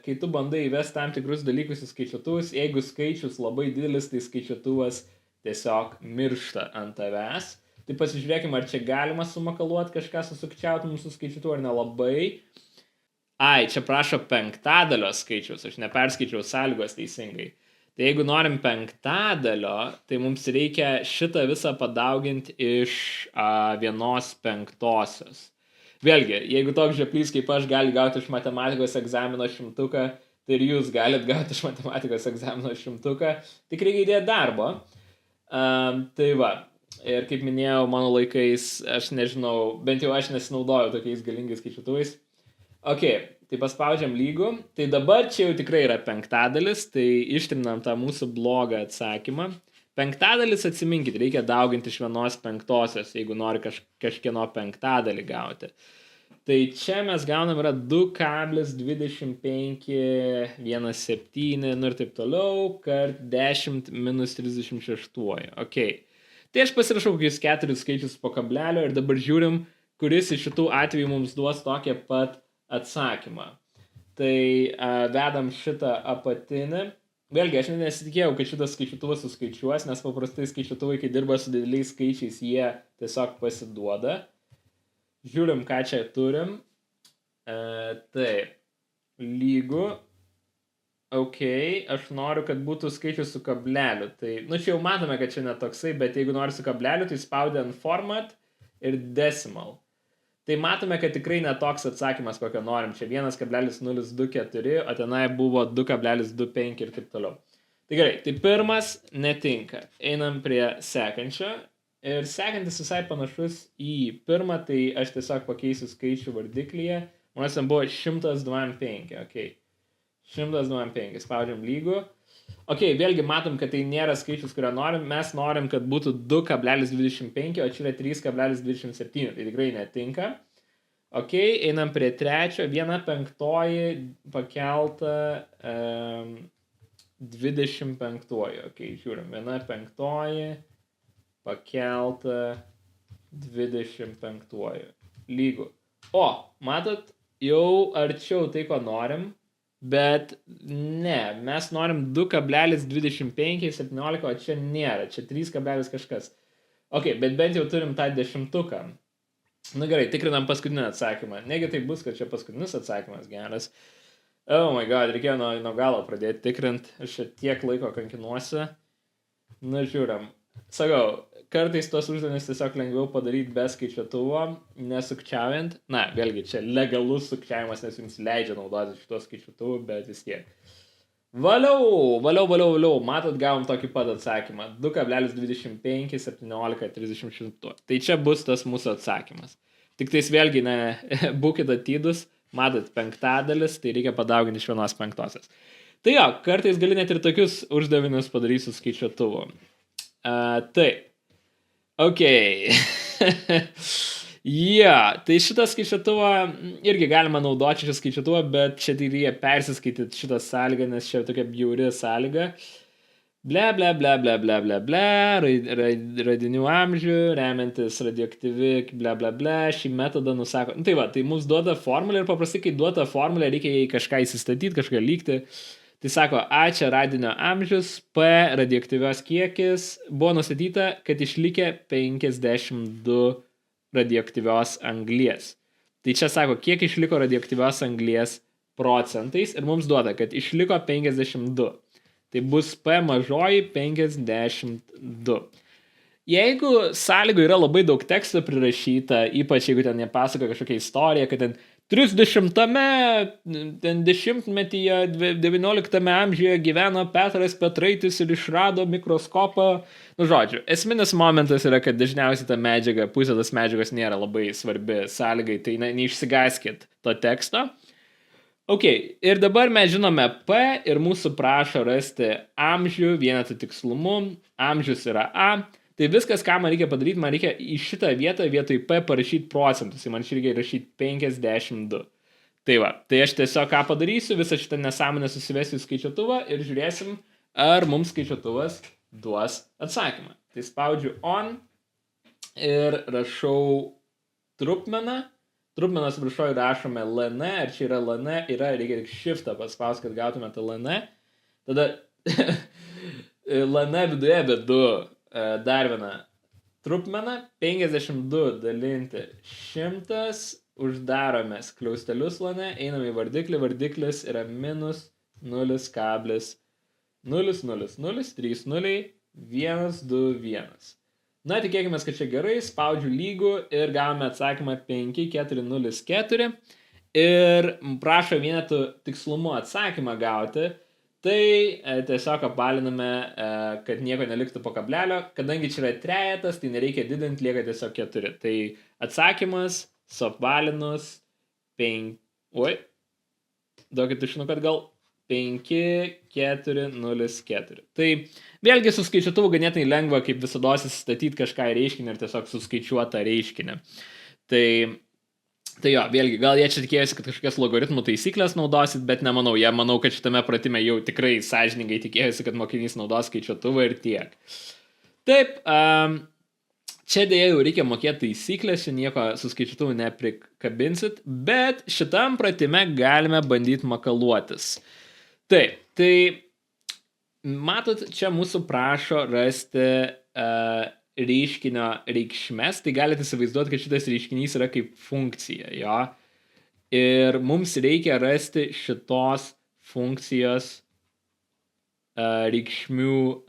kai tu bandai įvesti tam tikrus dalykus į skaičiuotuvus, jeigu skaičius labai didelis, tai skaičiuotuvas tiesiog miršta ant tavęs. Tai pasižiūrėkime, ar čia galima sumakaluoti kažką, susukčiauti mūsų skaičiuotuvą, ar nelabai. Ai, čia prašo penktadalio skaičius, aš neperskaičiau sąlygos teisingai. Tai jeigu norim penktadalio, tai mums reikia šitą visą padauginti iš 1/5. Vėlgi, jeigu toks žioplys kaip aš gali gauti iš matematikos egzamino 100, tai ir jūs galit gauti iš matematikos egzamino 100, tik reikia įdėti darbo. Tai va, ir kaip minėjau, mano laikais, aš nežinau, bent jau aš nesinaudoju tokiais galingais skaičiuotuvais. Ok, tai paspaudžiam lygų, tai dabar čia jau tikrai yra penktadalis, tai ištrinam tą mūsų blogą atsakymą. Penktadalis, atsiminkit, reikia dauginti iš 1/5, jeigu nori kažkieno penktadalį gauti. Tai čia mes gaunam yra 2,2517, nu ir taip toliau, kart 10 minus 36. Ok. Tai aš pasirašau kokius 4 skaičius po kablelio ir dabar žiūrim, kuris iš šitų atvejų mums duos tokią pat atsakymą. Tai vedam šitą apatinį. Vėlgi, aš nesitikėjau, kad šitas skaičiuotuvas suskaičiuos, nes paprastai skaičiuotuvai, kai dirba su dideliais skaičiais, jie tiesiog pasiduoda. Žiūrim, ką čia turim. Taip, lygu. Ok, aš noriu, kad būtų skaičius su kableliu. Tai, čia jau matome, kad čia netoksai, bet jeigu nori su kableliu, tai spaudė ant format ir decimal. Tai matome, kad tikrai netoks atsakymas, kokio norim. Čia 1,024, o tenai buvo 2,25 ir taip toliau. Tai gerai, tai pirmas netinka. Einam prie sekančio. Ir sekantis visai panašus į pirmą, tai aš tiesiog pakeisiu skaičių vardiklyje. Manas ten buvo 125, ok. 125, spaudžiam lygų. Ok, vėlgi matom, kad tai nėra skaičius, kurio norim. Mes norim, kad būtų 2,25, o čia yra 3,27, tai tikrai netinka. Ok, einam prie trečio. 1/5 pakelta 25. Ok, žiūrim. 1/5 pakelta 25. Lygų. O, matot, jau arčiau tai, ko norim. Bet ne, mes norim 2,25, 17, o čia nėra, čia 3, kažkas. Ok, bet bent jau turim tą 10. Na gerai, tikrinam paskutinį atsakymą. Negi tai bus, kad čia paskutinis atsakymas geras. Oh my god, reikėjo nuo galo pradėti tikrint, aš čia tiek laiko kankinuosi. Na žiūrim. Sakau, kartais tos užduotis tiesiog lengviau padaryti be skaičiuotuvo, nesukčiaujant. Na, vėlgi, čia legalus sukčiavimas, nes jums leidžia naudoti šito skaičiuotuvu, bet vis tiek. Valiau. Matot, gavom tokį pat atsakymą. 2,25, 17, 36. Tai čia bus tas mūsų atsakymas. Tik tais vėlgi, ne, būkit atidus, matot, 5, tai reikia padauginti iš 1/5. Tai jo, kartais gali net ir tokius uždavinius padaryti su skaičiuotuvu. Taip. Ok. Tai šitą skaičiuotuvą irgi galima naudoti šitą skaičiuotuvą, bet čia tai reikia persiskaityti šitą sąlygą, nes čia tokia bjauri sąlyga. Ble, ble, ble, ble, ble, ble, ble, radinių amžių, remiantis radioaktyvi, ble, ble, ble, šį metodą nusako. Tai va, tai mums duoda formulę ir paprastai, kai duota formulę, reikia jai kažką įsistatyti, kažką lygti. Tai sako, A čia radinio amžius, P radioaktyvios kiekis, buvo nustatyta, kad išlikė 52 radioaktyvios anglies. Tai čia sako, kiek išliko radioaktyvios anglies procentais ir mums duoda, kad išliko 52. Tai bus P mažoji 52. Jeigu sąlygo yra labai daug teksto prirašyta, ypač jeigu ten nepasako kažkokią istoriją, kad ten 30-metyje 19 amžiuje gyveno Petras Petraitis ir išrado mikroskopą. Nu, žodžiu, esminis momentas yra, kad dažniausiai ta medžiaga, pusė tos medžiagos nėra labai svarbi sąlygai, tai neišsigaskit to teksto. Ok, ir dabar mes žinome P ir mūsų prašo rasti amžių vienetų tikslumu, amžius yra A. Tai viskas, ką man reikia padaryti, man reikia į šitą vietą vietoj P parašyti procentus. Tai man čia reikia rašyti 52. Tai va, tai aš tiesiog ką padarysiu, visą šitą nesąmonę susivesiu į skaičiuotuvą ir žiūrėsim, ar mums skaičiuotuvas duos atsakymą. Tai spaudžiu on ir rašau trupmeną. Trupmenas viršoj rašome LN, ar čia yra LN, reikia tik shiftą paspaus, kad gautume tą LN. Tada LN viduje, bet 2. Dar vieną trupmeną, 52 dalinti 100, uždarome skliaustelius lane, einame į vardiklį, vardiklis yra minus 0,000303121. Na, tikėkime, kad čia gerai, spaudžiu lygų ir gavome atsakymą 5404 ir prašo vienetų tikslumu atsakymą gauti. Tai tiesiog apvaliname, kad nieko neliktų po kablelio. Kadangi čia yra trejetas, tai nereikia didinti, lieka tiesiog 4. Tai atsakymas suapvalinus 5... Oi, duokit išnu, kad gal 5404. Tai vėlgi su skaičiuotuvu ganėtinai lengva, kaip visada, įsistatyti kažką į reiškinį ir tiesiog suskaičiuotą reiškinį. Tai jo, vėlgi, gal jie čia tikėjosi, kad kažkokias logaritmų taisyklės naudosit, bet nemanau. Jie manau, kad šitame pratime jau tikrai sąžiningai tikėjosi, kad mokinys naudos skaičiuotuvą ir tiek. Taip, čia dėja jau reikia mokėti taisyklės, čia nieko su skaičiuotuvu neprikabinsit, bet šitam pratime galime bandyti makaluotis. Taip, tai matot, čia mūsų prašo rasti reiškinio reikšmes, tai galite įsivaizduoti, kad šitas reiškinys yra kaip funkcija, jo. Ir mums reikia rasti šitos funkcijos reikšmių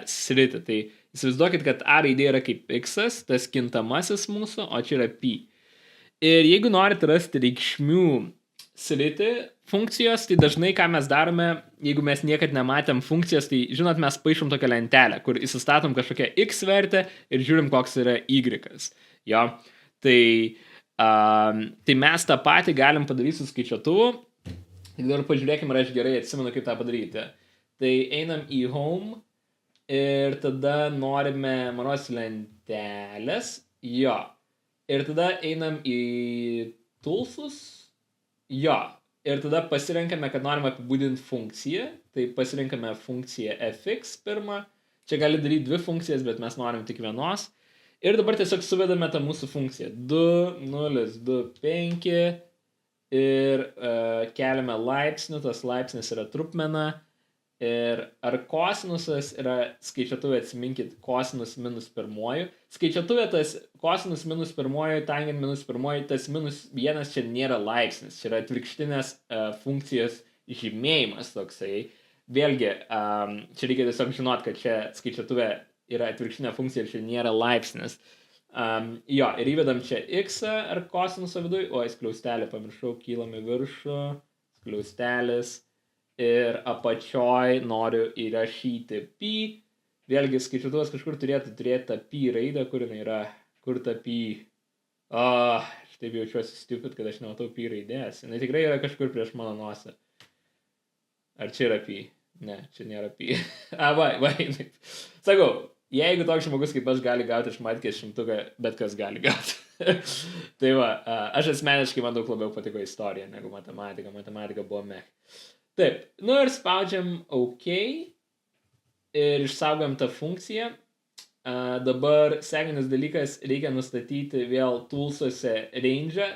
sritį. Tai įsivaizduokit, kad A raidė yra kaip x, tas kintamasis mūsų, o čia yra pi. Ir jeigu norite rasti reikšmių sritį funkcijos, tai dažnai ką mes darome, jeigu mes niekad nematėm funkcijas, tai žinot, mes paišom tokią lentelę, kur įsistatom kažkokią x vertę ir žiūrim, koks yra y. Jo, tai mes tą patį galim padaryti su skaičiuotuvu. Ir dabar pažiūrėkime, ar aš gerai atsimenu, kaip tą padaryti. Tai einam į home ir tada norime manos lentelės. Jo. Ir tada einam į toolsus. Jo. Ir tada pasirenkame, kad norime apibūdinti funkciją. Tai pasirenkame funkciją fx pirmą. Čia gali daryti 2 funkcijas, bet mes norim tik vienos. Ir dabar tiesiog suvedame tą mūsų funkciją. 2, 0, 2, 5. Ir keliame laipsnių. Tas laipsnis yra trupmena. Ir ar kosinusas yra skaičiuotuvė, atsiminkit, kosinus minus pirmoji. Skaičiuotuvė tas kosinus minus pirmoji, tangent minus pirmoji, tas minus vienas čia nėra laipsnis. Čia yra atvirkštinės funkcijos žymėjimas toksai. Vėlgi, čia reikia tiesiog žinot, kad čia skaičiuotuvė yra atvirkštinė funkcija ir čia nėra laipsnis. Jo, ir įvedam čia x ar kosinuso viduj. Oi, skliaustelį pamiršau, kylam į viršų. Skliaustelis. Ir apačioj noriu įrašyti pi. Vėlgi skaičiuotuvas kažkur turėtų turėti tą pi raidę, kur jinai yra, kur ta pi. Aš taip jaučiuosi stupid, kad aš nematau P raidės. Jis tikrai yra kažkur prieš mano nosį. Ar čia yra P? Ne, čia nėra P. Va. Sakau, jeigu toks žmogus kaip aš gali gauti iš matikės 100, bet kas gali gauti. Tai va, aš asmeniškai man daug labiau patiko istorija negu matematika. Matematika buvo meh. Taip, ir spaudžiam OK ir išsaugam tą funkciją. Dabar sekantis dalykas, reikia nustatyti vėl toolsuose range.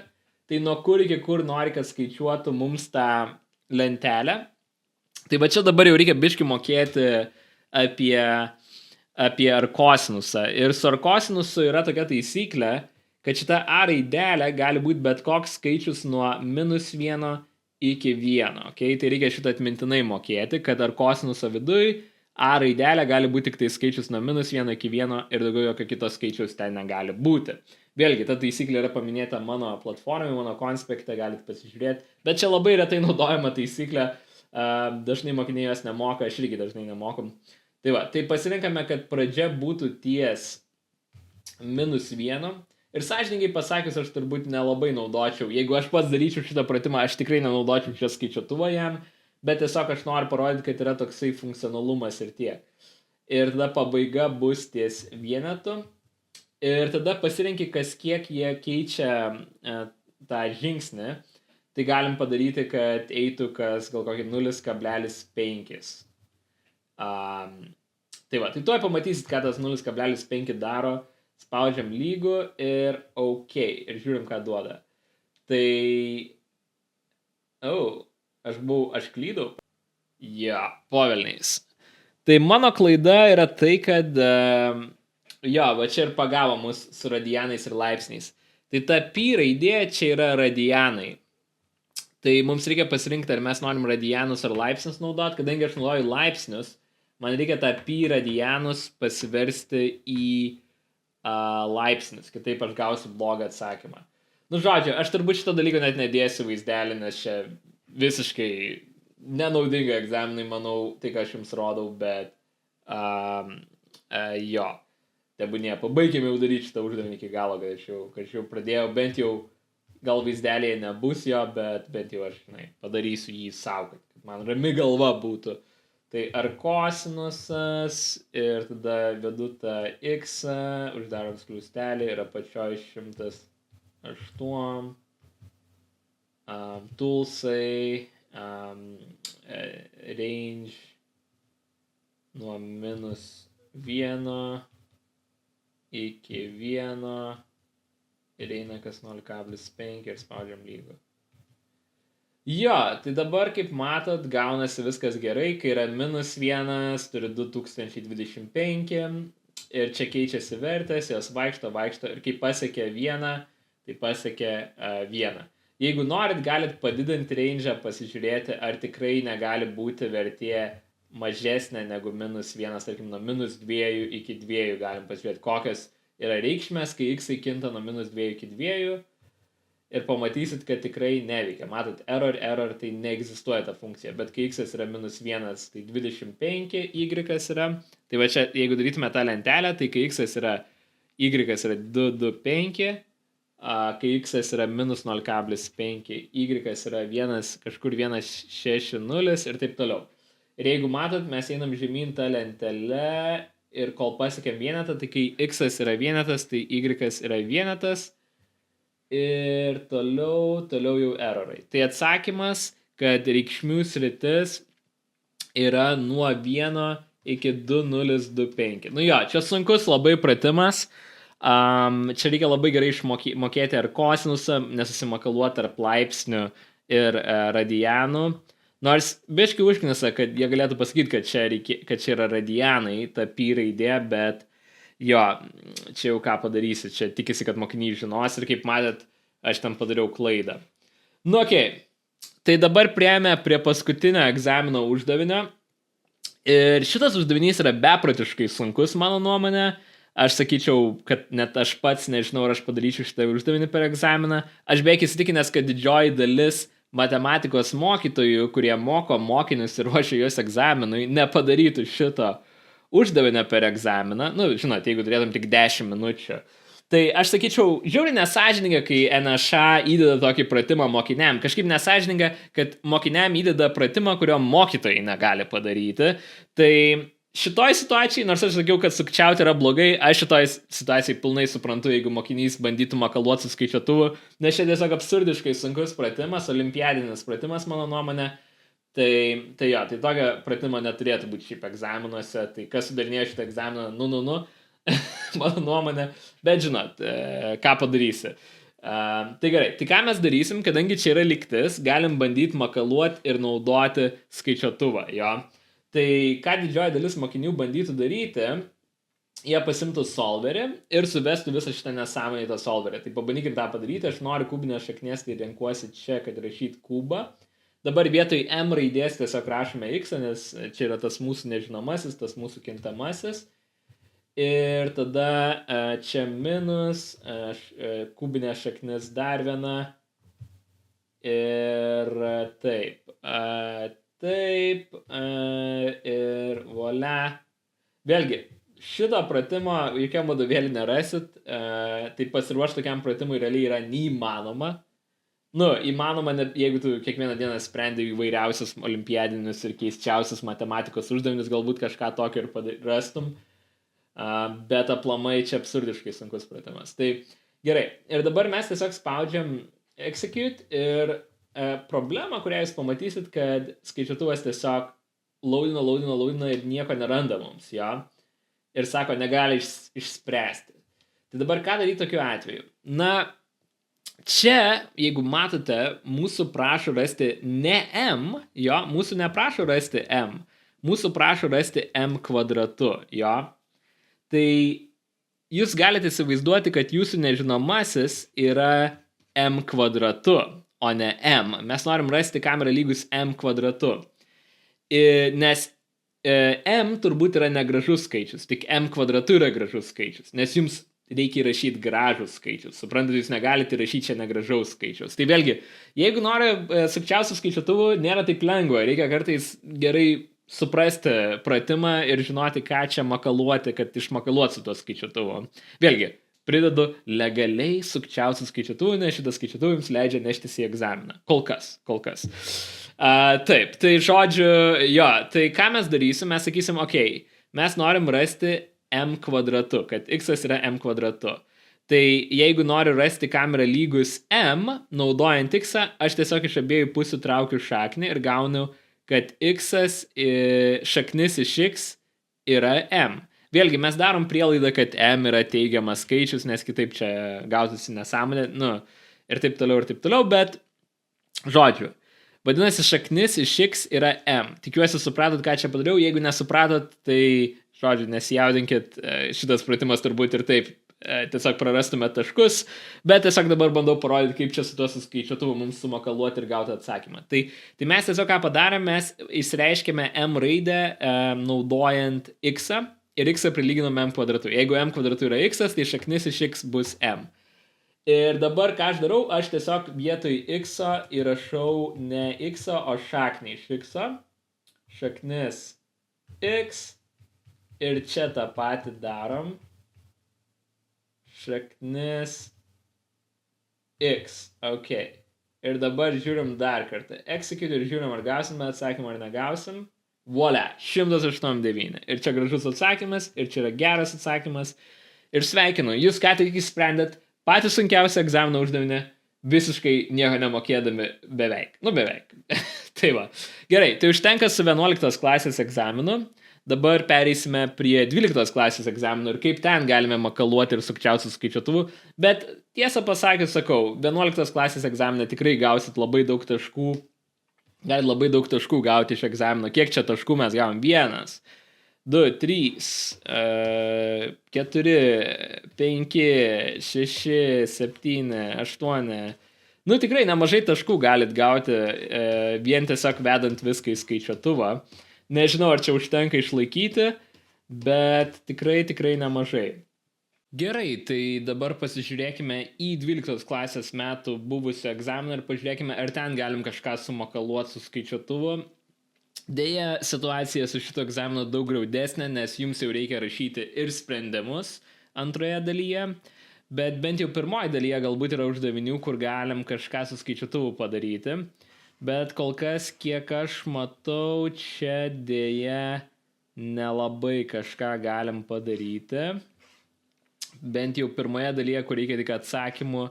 Tai nuo kur iki kur nori, kad skaičiuotų mums tą lentelę. Tai va čia dabar jau reikia biškį mokėti apie arkosinusą. Ir su arkosinusu yra tokia taisyklė, kad šita A raidelė gali būti bet koks skaičius nuo -1 iki 1. Okay? Tai reikia šitą atmintinai mokėti, kad arkosinuso viduj A raidelė gali būti tik tai skaičius nuo -1 iki 1 ir daugiau jokio kito skaičiaus ten negali būti. Vėlgi, ta taisyklė yra paminėta mano platformai, mano konspekte, galite pasižiūrėti. Bet čia labai retai naudojama taisyklė. Dažnai mokiniai jos nemoka, aš irgi dažnai nemokom. Tai va, tai pasirinkame, kad pradžia būtų ties -1. Ir sąžininkai pasakius, aš turbūt nelabai naudočiau. Jeigu aš pats daryčiau šitą pratimą, aš tikrai nenaudočiau čia skaičiuotuvo jam. Bet tiesiog aš noriu parodyti, kad yra toksai funkcionalumas ir tiek. Ir tada pabaiga bus ties vienetu. Ir tada pasirinki, kas kiek jie keičia tą žingsnį. Tai galim padaryti, kad eitų kas gal kokį 0,5. Tai va, tai tuoj pamatysit, ką tas 0,5 daro. Spaudžiam lygų ir OK. Ir žiūrim, ką duoda. Tai... Aš klydau. Povelniais. Tai mano klaida yra tai, kad va čia ir pagavo mus su radianais ir laipsniais. Tai ta pi raidė čia yra radianai. Tai mums reikia pasirinkti, ar mes norim radianus ar laipsnius naudoti. Kadangi aš naudoju laipsnius, man reikia tą pi radianus pasiversti į laipsnius. Kitaip aš gausiu blogą atsakymą. Žodžiu, aš turbūt šito dalyko net nedėsiu vaizdelį, nes čia visiškai nenaudinga egzaminai, manau, tai, ką aš jums rodau, bet jo, tebūnie, pabaigėme jau daryti šitą uždavinį iki galo, kad aš jau pradėjau, bent jau gal vaizdelėje nebus jo, bet bent jau aš, padarysiu jį savo, kad man rami galva būtų. Tai arkosinusas ir tada vedu tą x, uždarom skliustelį ir apačioj 108. Toolsai, range nuo -1 iki 1 ir eina kas 0,5 ir spaudžiam lygų. Jo, tai dabar, kaip matot, gaunasi viskas gerai, kai yra -1, turi 2025 ir čia keičiasi vertės, jos vaikšto ir kai pasiekia 1, tai pasiekia 1. Jeigu norit, galit padidinti range, pasižiūrėti, ar tikrai negali būti vertė mažesnė negu -1, tarkim, nuo -2 iki 2 galim pasižiūrėti, kokios yra reikšmės, kai x kinta nuo -2 iki 2 ir pamatysit, kad tikrai neveikia. Matot, error, tai neegzistuoja ta funkcija, bet kai x yra -1, tai 25 y yra. Tai va čia, jeigu darytume tą lentelę, tai kai x yra y yra 225, kai x yra -0,5, y yra kažkur 160 ir taip toliau. Ir jeigu matot, mes einam žemyn tą lentelę ir kol pasiekėm vienetą, tai kai x yra vienetas, tai y yra vienetas ir toliau jau errorai. Tai atsakymas, kad reikšmių sritis yra nuo 1 iki 2025. Jo, čia sunkus labai pratimas. Čia reikia labai gerai išmokėti ar kosinusą, nesusimakaluoti tarp laipsnių ir radianų. Nors biškai užknisa, kad jie galėtų pasakyti, kad čia yra radianai, ta pi raidė, bet jo, čia jau ką padarysi, čia tikisi, kad mokiniai žinos ir kaip matėt, aš ten padariau klaidą. Okei, tai dabar priėjome prie paskutinio egzamino uždavinio ir šitas uždavinys yra beprotiškai sunkus, mano nuomonė. Aš sakyčiau, kad net aš pats nežinau, ar aš padaryčiau šitą uždavinį per egzaminą. Aš beveik įsitikinęs, kad didžioji dalis matematikos mokytojų, kurie moko mokinius ir ruošia juos egzaminui, nepadarytų šito uždavinio per egzaminą. Žinot, jeigu turėtum tik 10 minučių. Tai aš sakyčiau, žiauriai nesąžininga, kai NŠA įdeda tokį pratimą mokiniam. Kažkaip nesąžininga, kad mokiniam įdeda pratimą, kurio mokytojai negali padaryti. Tai šitoj situacijai, nors aš sakiau, kad sukčiauti yra blogai, aš šitoj situacijai pilnai suprantu, jeigu mokinys bandytų makaluoti su skaičiuotuvu, nes čia tiesiog absurdiškai sunkus pratimas, olimpiadinis pratimas, mano nuomonė. Tai jo, tai tokio pratimo neturėtų būti šiaip egzaminuose, tai kas sudarinėjo šitą egzaminą, mano nuomonė, bet žinot, ką padarysi. Tai gerai, tai ką mes darysim, kadangi čia yra lygtis, galim bandyti makaluoti ir naudoti skaičiuotuvą, jo. Tai ką didžioji dalis mokinių bandytų daryti, jie pasimtų solverį ir suvestų visą šitą nesąmonę į tą solverį. Tai pabandykim tą padaryti, aš noriu kubinės šaknies, tai renkuosi čia, kad rašyti kubą. Dabar vietoj M raidės tiesiog rašome X, nes čia yra tas mūsų nežinomasis, tas mūsų kintamasis. Ir tada čia minus, kubinė šaknis dar viena. Ir taip. Taip. Ir volia. Vėlgi, šito pratimo jokiam vadovėlį nerasit. Tai pasiruošti tokiam pratimui realiai yra neįmanoma. Įmanoma, jeigu tu kiekvieną dieną sprendi įvairiausius olimpiadinius ir keisčiausius matematikos uždavinius, galbūt kažką tokio ir rastum, bet aplamai čia absurdiškai sunkus pratimas. Tai gerai, ir dabar mes tiesiog spaudžiam execute ir problema, kurią jūs pamatysit, kad skaičiuotuvas tiesiog laudina ir nieko neranda mums, jo, ir sako, negali išspręsti. Tai dabar ką daryti tokiu atveju? Čia, jeigu matote, mūsų prašo rasti ne M, jo, mūsų neprašo rasti M, mūsų prašo rasti M kvadratu, jo. Tai jūs galite įsivaizduoti, kad jūsų nežinomasis yra M kvadratu, o ne M. Mes norim rasti, kam yra lygus M kvadratu. Nes M turbūt yra negražus skaičius, tik M kvadratu yra gražus skaičius, nes jums reikia įrašyti gražus skaičius. Suprantate, jūs negalite įrašyti čia negražaus skaičius. Tai vėlgi, jeigu nori sukčiausių skaičiuotuvų, nėra taip lengva. Reikia kartais gerai suprasti pratimą ir žinoti, ką čia makaluoti, kad išmakaluoti su tuo skaičiuotuvu. Vėlgi, pridedu legaliai sukčiausių skaičiuotuvų, nes šitas skaičiuotuvų jums leidžia neštis į egzaminą. Kol kas. Taip, tai žodžiu, jo, tai ką mes darysim? Mes sakysim, mes norim rasti M kvadratu, kad X yra M kvadratu. Tai jeigu noriu rasti, kam yra lygus M, naudojant X, aš tiesiog iš abiejų pusių traukiu šaknį ir gaunu, kad X šaknis iš X yra M. Vėlgi, mes darom prielaidą, kad M yra teigiamas skaičius, nes kitaip čia gautųsi nesąmonė, ir taip toliau, bet žodžiu. Vadinasi, šaknis iš X yra M. Tikiuosi supratot, ką čia padariau. Jeigu nesupratot, tai žodžiu, nesijaudinkit, šitas pratimas turbūt ir taip tiesiog prarastume taškus, bet tiesiog dabar bandau parodyti, kaip čia su tuo skaičiuotuvu mums sumakaluoti ir gauti atsakymą. Tai mes tiesiog ką padarėm, mes išreiškėme M raidę naudojant X ir X prilyginome M kvadratu. Jeigu M kvadratu yra X, tai šaknis iš X bus M. Ir dabar ką aš darau, aš tiesiog vietoj X įrašau ne X, o šaknį iš X, šaknis X. Ir čia tą patį darom. Šaknis X. Ir dabar žiūrim dar kartą. Execute ir žiūrim, ar gausime atsakymą, ar negausim. Voila, 189. Ir čia gražus atsakymas, ir čia yra geras atsakymas. Ir sveikinu, jūs ką tik išsprendėt patį sunkiausią egzaminą uždavinį, visiškai nieko nemokėdami beveik. Beveik. Tai va. Gerai, tai užtenka su 11 klasės egzaminu. Dabar pereisime prie 12 klasės egzaminų ir kaip ten galime makaluoti ir sukčiauti su skaičiuotuvu. Bet tiesą pasakius, sakau, 11 klasės egzaminą tikrai gausit labai daug taškų. Galite labai daug taškų gauti iš egzamino. Kiek čia taškų mes gavom? 1, 2, 3, 4, 5, 6, 7, 8. Tikrai nemažai taškų galit gauti vien tiesiog vedant viską į skaičiuotuvą. Nežinau, ar čia užtenka išlaikyti, bet tikrai nemažai. Gerai, tai dabar pasižiūrėkime į 12 klasės metų buvusio egzaminą ir pažiūrėkime, ar ten galim kažką sumakaluoti su skaičiuotuvu. Deja, situacija su šito egzamino daug graudesnė, nes jums jau reikia rašyti ir sprendimus antroje dalyje. Bet bent jau pirmoji dalyje galbūt yra uždavinių, kur galim kažką su skaičiuotuvu padaryti. Bet kol kas, kiek aš matau, čia dėja nelabai kažką galim padaryti. Bent jau pirmoje dalyje, kur reikia tik atsakymų,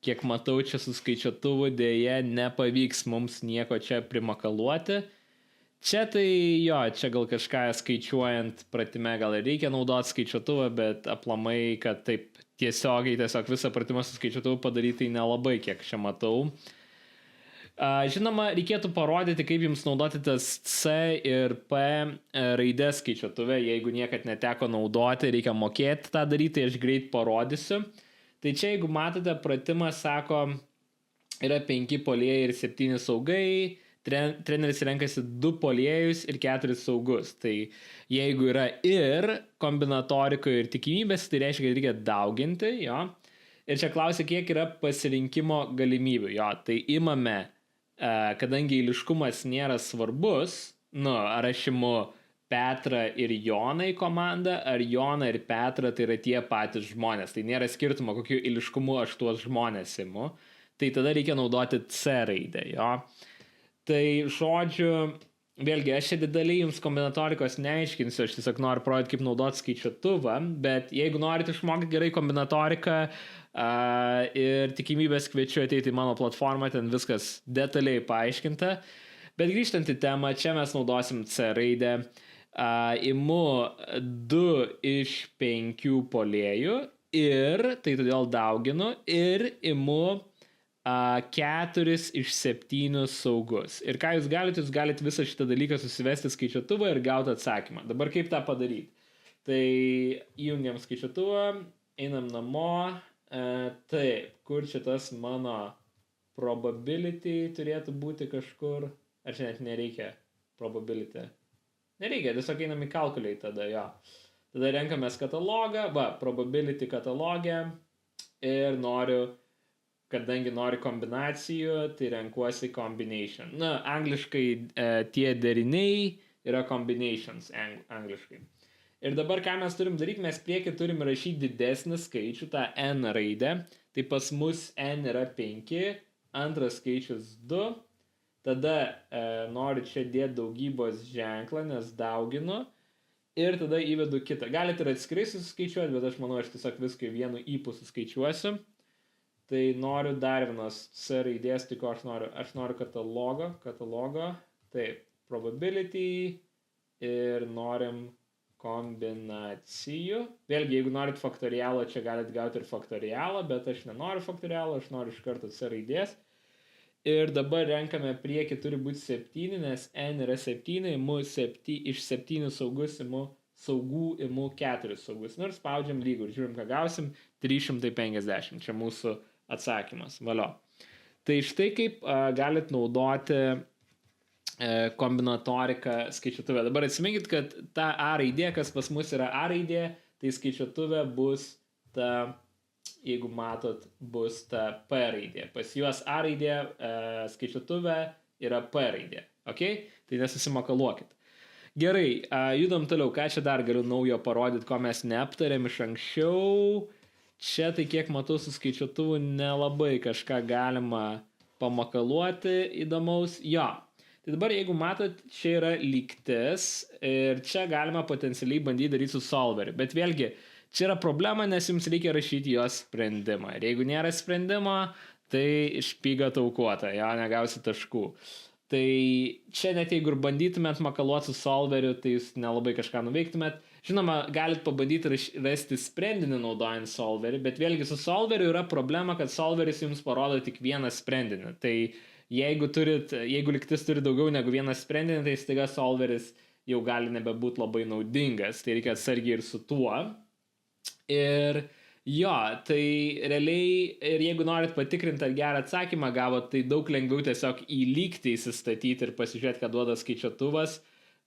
kiek matau, čia su skaičiuotuvu dėja nepavyks mums nieko čia primakaluoti. Čia tai jo, čia gal kažką skaičiuojant pratime gal ir reikia naudoti skaičiuotuvą, bet aplamai, kad taip tiesiog visą pratimą su skaičiuotuvu padaryti, tai nelabai kiek čia matau. Žinoma, reikėtų parodyti, kaip jums naudoti tas C ir P raidės skaičiuotuvę. Jeigu niekad neteko naudoti, reikia mokėti tą daryti, aš greit parodysiu. Tai čia, jeigu matote, pratimas sako, yra 5 puolėjai ir 7 saugai. Treneris renkasi 2 puolėjus ir 4 saugus. Tai jeigu yra ir kombinatorikoje ir tikimybės, tai reiškia, kad reikia dauginti. Jo. Ir čia klausia, kiek yra pasirinkimo galimybių. Jo. Tai imame, kadangi eiliškumas nėra svarbus, ar aš imu Petrą ir Joną į komandą, ar Joną ir Petrą tai yra tie patys žmonės. Tai nėra skirtumo, kokiu eiliškumu aš tuos žmonės imu. Tai tada reikia naudoti C raidę. Jo. Tai žodžiu, vėlgi, aš čia dideliai jums kombinatorikos neaiškinsiu, aš tiesiog noriu parodyti, kaip naudoti skaičiuotuvą, bet jeigu norite išmokti gerai kombinatoriką ir tikimybės, kviečiu ateiti į mano platformą, ten viskas detaliai paaiškinta. Bet grįžtant į temą, čia mes naudosim C raidę. Imu 2 iš 5 puolėjų ir, tai todėl dauginu, ir imu 4 iš 7 saugus. Ir ką jūs galite visą šitą dalyką susivesti skaičiuotuvą ir gauti atsakymą. Dabar kaip tą padaryti? Tai įjungiam skaičiuotuvą, einam namo. Taip, kur čia tas mano probability turėtų būti kažkur? Ar čia net nereikia probability? Nereikia, tiesiog einam į calculate tada, jo. Tada renkamės katalogą, probability katalogę ir kadangi nori kombinacijų, tai renkuosi combination. Angliškai tie deriniai yra combinations angliškai. Ir dabar ką mes turim daryti, mes priekį turim rašyti didesnį skaičių, tą N raidę. Tai pas mus N yra 5, antras skaičius 2. Tada noriu čia dėti daugybos ženklą, nes dauginu. Ir tada įvedu kitą. Galite ir atskirai suskaičiuoti, bet aš manau, aš tiesiog viską vienu ypu suskaičiuosiu. Tai noriu dar vienas C raidės, tai ko aš noriu katalogo, taip, probability ir norim kombinacijų. Vėlgi, jeigu norit faktorialą, čia galite gauti ir faktorialą, bet aš nenoriu faktorialą, aš noriu iš karto C raidės. Ir dabar renkame priekį, turi būti 7, nes N yra 7, imu iš 7 saugus, imu 4 saugus. Ir spaudžiam lygų ir žiūrim, ką gausim, 350, čia mūsų atsakymas, valio. Tai štai kaip galit naudoti kombinatoriką skaičiuotuvę. Dabar atsiminkit, kad ta A raidė, kas pas mus yra A raidė, tai skaičiuotuvė bus ta, jeigu matot, bus ta P raidė. Pas juos A raidė, skaičiuotuvė yra P raidė. Okay? Tai nesusimakaluokit. Gerai, judam toliau. Ką čia dar galiu naujo parodyti, ko mes neaptarėm iš anksčiau. Čia tai kiek matau su skaičiuotuvu nelabai kažką galima pamakaluoti įdomaus. Jo, tai dabar jeigu matot, čia yra lygtis ir čia galima potencialiai bandyti daryti su solveriu. Bet vėlgi, čia yra problema, nes jums reikia rašyti jos sprendimą. Ir jeigu nėra sprendimo, tai špyga taukuota, jo, negausi taškų. Tai čia net jeigu ir bandytumėt makaluoti su solveriu, tai jūs nelabai kažką nuveiktumėt. Žinoma, galit pabandyti rasti sprendinį naudojant solverį, bet vėlgi su solveriu yra problema, kad solveris jums parodo tik vieną sprendinį. Tai jeigu lygtis turi daugiau negu vieną sprendinį, tai staiga solveris jau gali nebebūti labai naudingas. Tai reikia atsargiai ir su tuo. Ir jo, tai realiai, ir jeigu norit patikrinti, ar gerą atsakymą gavot, tai daug lengviau tiesiog į lygtį įsistatyti ir pasižiūrėti, ką duoda skaičiuotuvas,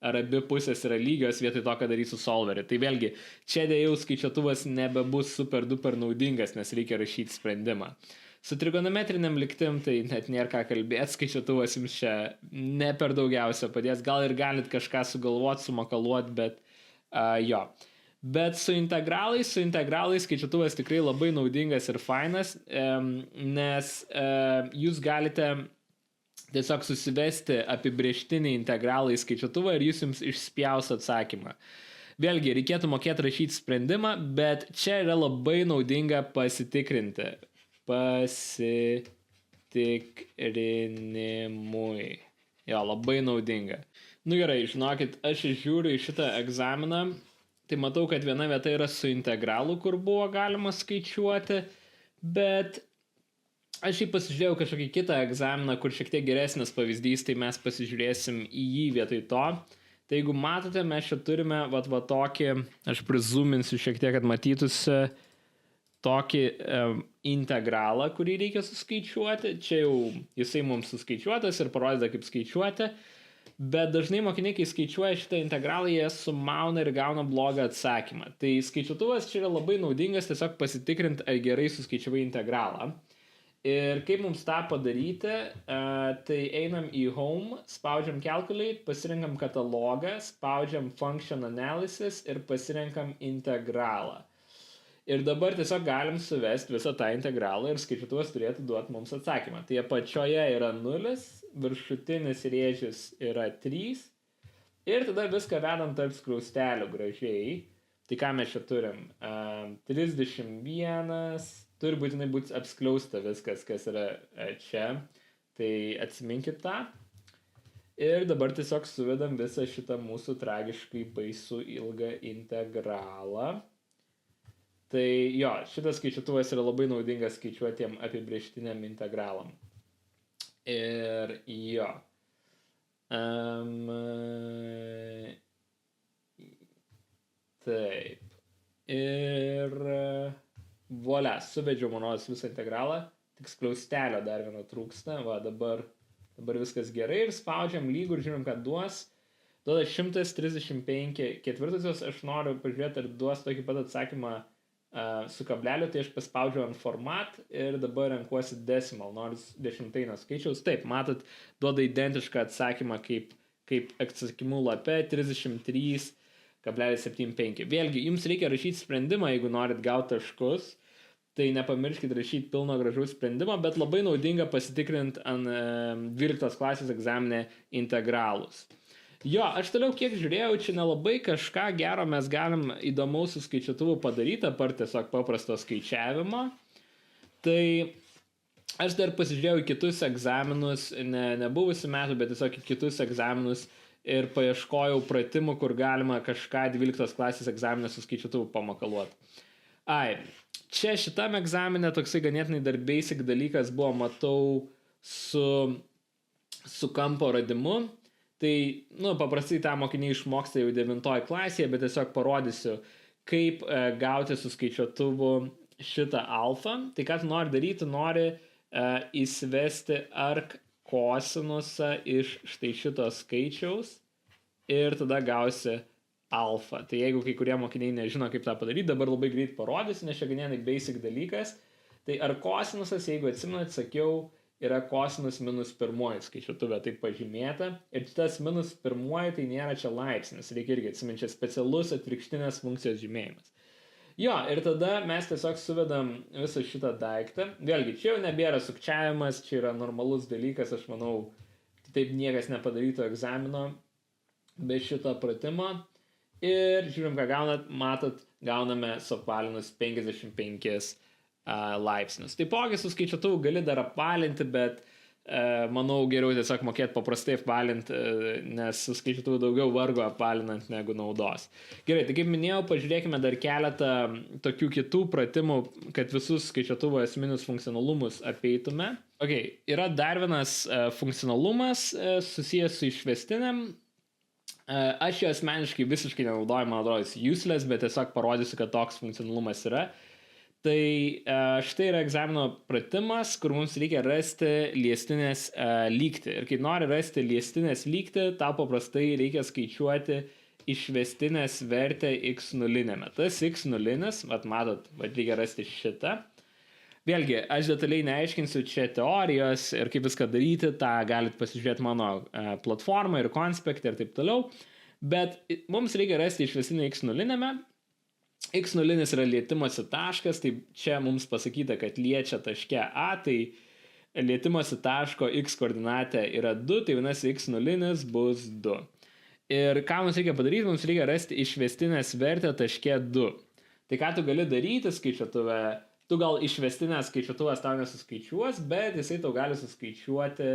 ar abi pusės yra lygios vietoj to, ką darysiu solverį. Tai vėlgi, čia dėjau skaičiuotuvas nebebus super duper naudingas, nes reikia rašyti sprendimą. Su trigonometriniam lygtim tai net nėra ką kalbėti, skaičiuotuvas jums čia ne per daugiausia padės. Gal ir galit kažką sugalvoti, sumakaluoti, bet jo. Bet su integralais skaičiuotuvas tikrai labai naudingas ir fainas, nes jūs galite tiesiog susivesti apibrėžtinį integralą į skaičiuotuvą ir jums išspjaus atsakymą. Vėlgi, reikėtų mokėti rašyti sprendimą, bet čia yra labai naudinga pasitikrinti. Pasitikrinimui. Jo, labai naudinga. Nu gerai, žinokit, aš žiūriu į šitą egzaminą, tai matau, kad viena vieta yra su integralu, kur buvo galima skaičiuoti, bet aš jį pasižiūrėjau kažkokį kitą egzaminą, kur šiek tiek geresnis pavyzdys, tai mes pasižiūrėsim į jį vietoj to. Tai jeigu matote, mes čia turime va tokį, aš prizoominsiu šiek tiek, kad matytųsi tokį integralą, kurį reikia suskaičiuoti. Čia jau jisai mums suskaičiuotas ir parodyta kaip skaičiuoti, bet dažnai mokiniai, kai skaičiuoja šitą integralą, jie sumauna ir gauna blogą atsakymą. Tai skaičiuotuvas čia yra labai naudingas tiesiog pasitikrinti, ar gerai suskaičiavai integralą. Ir kaip mums tą padaryti, tai einam į Home, spaudžiam Calculate, pasirenkam katalogą, spaudžiam Function Analysis ir pasirenkam integralą. Ir dabar tiesiog galim suvesti visą tą integralą ir skaičiuotuvas turėtų duoti mums atsakymą. Tai apačioje yra 0, viršutinis rėžis yra 3 ir tada viską vedam tarp skliaustelių gražiai. Tai ką mes čia turim? 31... Turi būtinai būti apskliausta viskas, kas yra čia. Tai atsiminkit tą. Ir dabar tiesiog suvedam visą šitą mūsų tragiškai baisų ilgą integralą. Tai jo, šitas skaičiuotuvas yra labai naudingas skaičiuotiem apibrėžtiniam integralam. Ir jo. Taip. Ir... Volia, suvedžiau manos visą integralą, tik skliaustelio dar vieno trūksta, va dabar viskas gerai ir spaudžiam lygų ir žinom, kad duos. Duoda 135 ketvirtusios, aš noriu pažiūrėti, ar duos tokį pat atsakymą su kableliu, tai aš paspaudžiu ant format ir dabar renkuosi decimal, nors dešimtaino skaičiaus. Taip, matot, duoda identišką atsakymą kaip atsakymų lape 33,75. Vėlgi, jums reikia rašyti sprendimą, jeigu norit gauti taškus. Tai nepamirškit rašyti pilno gražaus sprendimo, bet labai naudinga pasitikrinti ant 12 klasės egzaminę integralus. Jo, aš toliau kiek žiūrėjau, čia nelabai kažką gero mes galim įdomaus su skaičiuotuvu padaryti, apart tiesiog paprasto skaičiavimo. Tai aš dar pasižiūrėjau į kitus egzaminus, ne buvusių metų, bet tiesiog į kitus egzaminus ir paieškojau pratimų, kur galima kažką 12 klasės egzaminą su skaičiuotuvu pamakaluoti. Čia šitam egzaminė toksai ganėtinai dar basic dalykas buvo, matau, su kampo radimu. Tai, paprastai tą mokiniai išmoksta jau 9 klasėje, bet tiesiog parodysiu, kaip gauti su skaičiuotuvu šitą alfą. Tai ką tu nori daryti, nori įsivesti arc kosinusą iš štai šito skaičiaus ir tada gausi alfa. Tai jeigu kai kurie mokiniai nežino, kaip tą padaryti, dabar labai greit parodysiu, nes čia ganėtinai basic dalykas. Tai ar kosinusas, jeigu atsimenat, sakiau, yra kosinus minus pirmoji skaičiuotuvė, taip pažymėta. Ir tas minus pirmoji tai nėra čia laipsnis, reikia irgi atsiminti, čia specialus atvirkštinės funkcijos žymėjimas. Jo, ir tada mes tiesiog suvedam visą šitą daiktą. Vėlgi, čia jau nebėra sukčiavimas, čia yra normalus dalykas, aš manau, taip niekas nepadaryto egzamino be šito pratimo. Ir žiūrim, ką matot, gauname suapvalinus 55 laipsnius. Taipogi su skaičiuotuvu gali dar apvalinti, bet manau geriau tiesiog mokėti paprastai apvalinti, nes su skaičiuotuvu daugiau vargo apvalinant negu naudos. Gerai, tai kaip minėjau, pažiūrėkime dar keletą tokių kitų pratimų, kad visus skaičiuotuvo esminius funkcionalumus apeitume. Yra dar vienas funkcionalumas susijęs su išvestiniam. Aš jo asmeniškai visiškai nenaudoju, man atrodo, jis useless, bet tiesiog parodysiu, kad toks funkcionalumas yra. Tai štai yra egzamino pratimas, kur mums reikia rasti liestinės lygtį. Ir kai nori rasti liestinės lygtį, tau paprastai reikia skaičiuoti išvestinės vertę x0. Tas x0, matot, reikia rasti šitą. Vėlgi, aš detaliai neaiškinsiu čia teorijos ir kaip viską daryti, tą galit pasižiūrėti mano platformą ir konspektą ir taip toliau, bet mums reikia rasti išvestinę x0 x0 yra lietimosi taškas, tai čia mums pasakyta, kad liečia taške A, tai lietimosi taško x koordinatė yra 2, tai vienasi x0 bus 2. Ir ką mums reikia padaryti, mums reikia rasti išvestinės vertę taške 2. Tai ką tu gali daryti skaičiuotuvę, tu gal išvestinės skaičiuotuvės tau nesuskaičiuos, bet jisai tau gali suskaičiuoti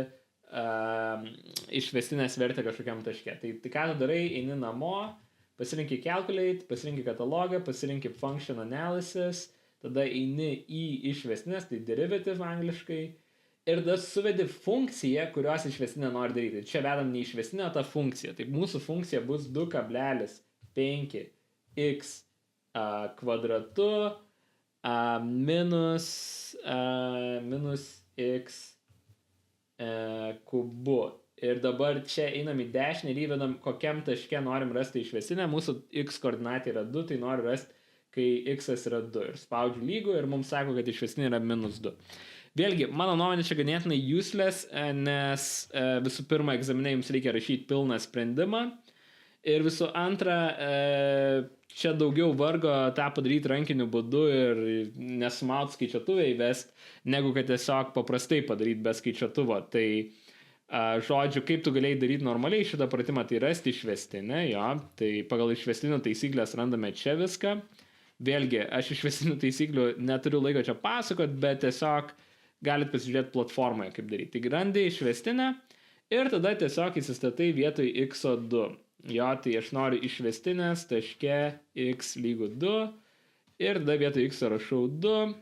išvestinės vertę kažkokiam taške. Tai ką tu darai, eini namo, pasirinki calculate, pasirinki katalogą, pasirinki function analysis, tada eini į išvestinės, tai derivative angliškai, ir tada suvedi funkciją, kurios išvestinę nori daryti. Čia vedam ne išvestinę, o tą funkciją. Tai mūsų funkcija bus 2,5x kvadratu minus x kubu. Ir dabar čia einam į dešinę ir įvedam, kokiam taške norim rasti išvestinę. Mūsų x koordinatė yra 2, tai noriu rasti, kai x yra 2. Ir spaudžiu lygų ir mums sako, kad išvestinė yra minus 2. Vėlgi, mano nuomonė čia ganėtinai useless, nes visų pirma, egzamine jums reikia rašyti pilną sprendimą. Ir visų antra, čia daugiau vargo tą padaryti rankiniu būdu ir nesumaut skaičiuotuvę įvest, negu kad tiesiog paprastai padaryti be skaičiuotuvo. Tai žodžiu, kaip tu galėjai daryti normaliai šitą pratimą, tai rasti išvestinę, jo, tai pagal išvestinių taisyklės randame čia viską. Vėlgi, aš išvestinių taisyklių neturiu laiko čia pasakot, bet tiesiog galit pasižiūrėti platformoje, kaip daryti. Tai randi išvestinę ir tada tiesiog įsistatai vietoj x2. Jo, tai aš noriu išvestinės taške x lygų 2 ir tada vietoj x rašau 2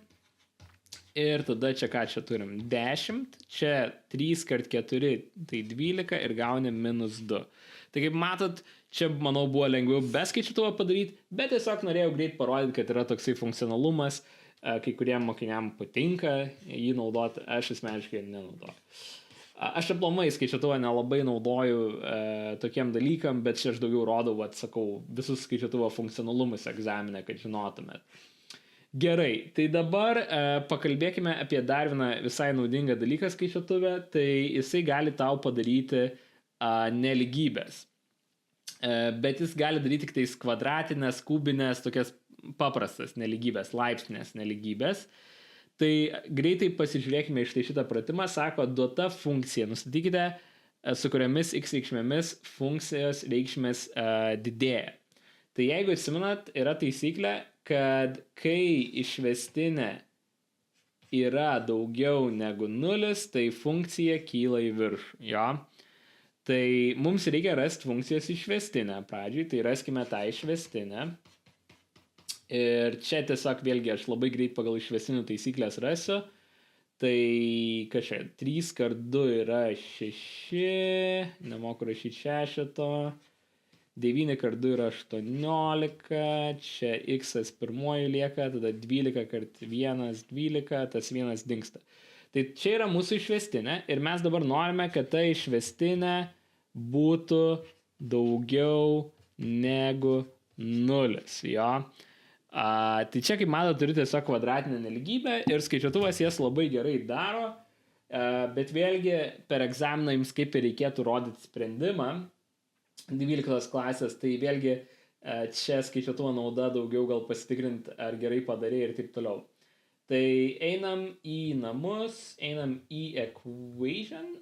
ir tada čia ką čia turim 10, čia 3 kart 4 tai 12 ir gauni minus 2. Tai kaip matot, čia manau buvo lengviau be skaičiutuvo padaryti, bet tiesiog norėjau greit parodyti, kad yra toksai funkcionalumas, kai kuriem mokiniam patinka jį naudoti, aš asmeniškai nenaudoju. Aš aplamai skaičiutuvą nelabai naudoju tokiem dalykam, bet čia aš daugiau rodau, sakau, visus skaičiutuvo funkcionalumus egzaminę, kad žinotumėt. Gerai, tai dabar pakalbėkime apie dar vieną visai naudingą dalyką skaičiutuvę, tai jisai gali tau padaryti nelygybės. Bet jis gali daryti tik tais kvadratinės, kubinės, tokias paprastas nelygybės, laipsnės nelygybės. Tai greitai pasižiūrėkime iš tai šitą pratimą, sako, duota funkcija, nustatykite, su kuriamis x reikšmėmis funkcijos reikšmės didėja. Tai jeigu atsimenat, yra taisyklė, kad kai išvestinė yra daugiau negu 0, tai funkcija kyla į viršų, jo. Tai mums reikia rasti funkcijos išvestinę pradžiai, tai raskime tą išvestinę. Ir čia tiesiog vėlgi aš labai greit pagal išvestinių taisyklės rasiu. Tai kažkaip 3 kart 2 yra 6, nemoku rašyti 6, 9 kart 2 yra 18, čia x pirmoji lieka, tada 12 kart 1, 12, tas 1 dingsta. Tai čia yra mūsų išvestinė ir mes dabar norime, kad ta išvestinė būtų daugiau negu 0, jo. Tai čia, kaip matote, turi tiesiog kvadratinę nelygybę ir skaičiuotuvas jas labai gerai daro, bet vėlgi per egzaminą jums kaip ir reikėtų rodyti sprendimą 12 klasės, tai vėlgi čia skaičiuotuvo nauda daugiau gal pasitikrinti, ar gerai padarė ir taip toliau. Tai einam į namus, einam į equation,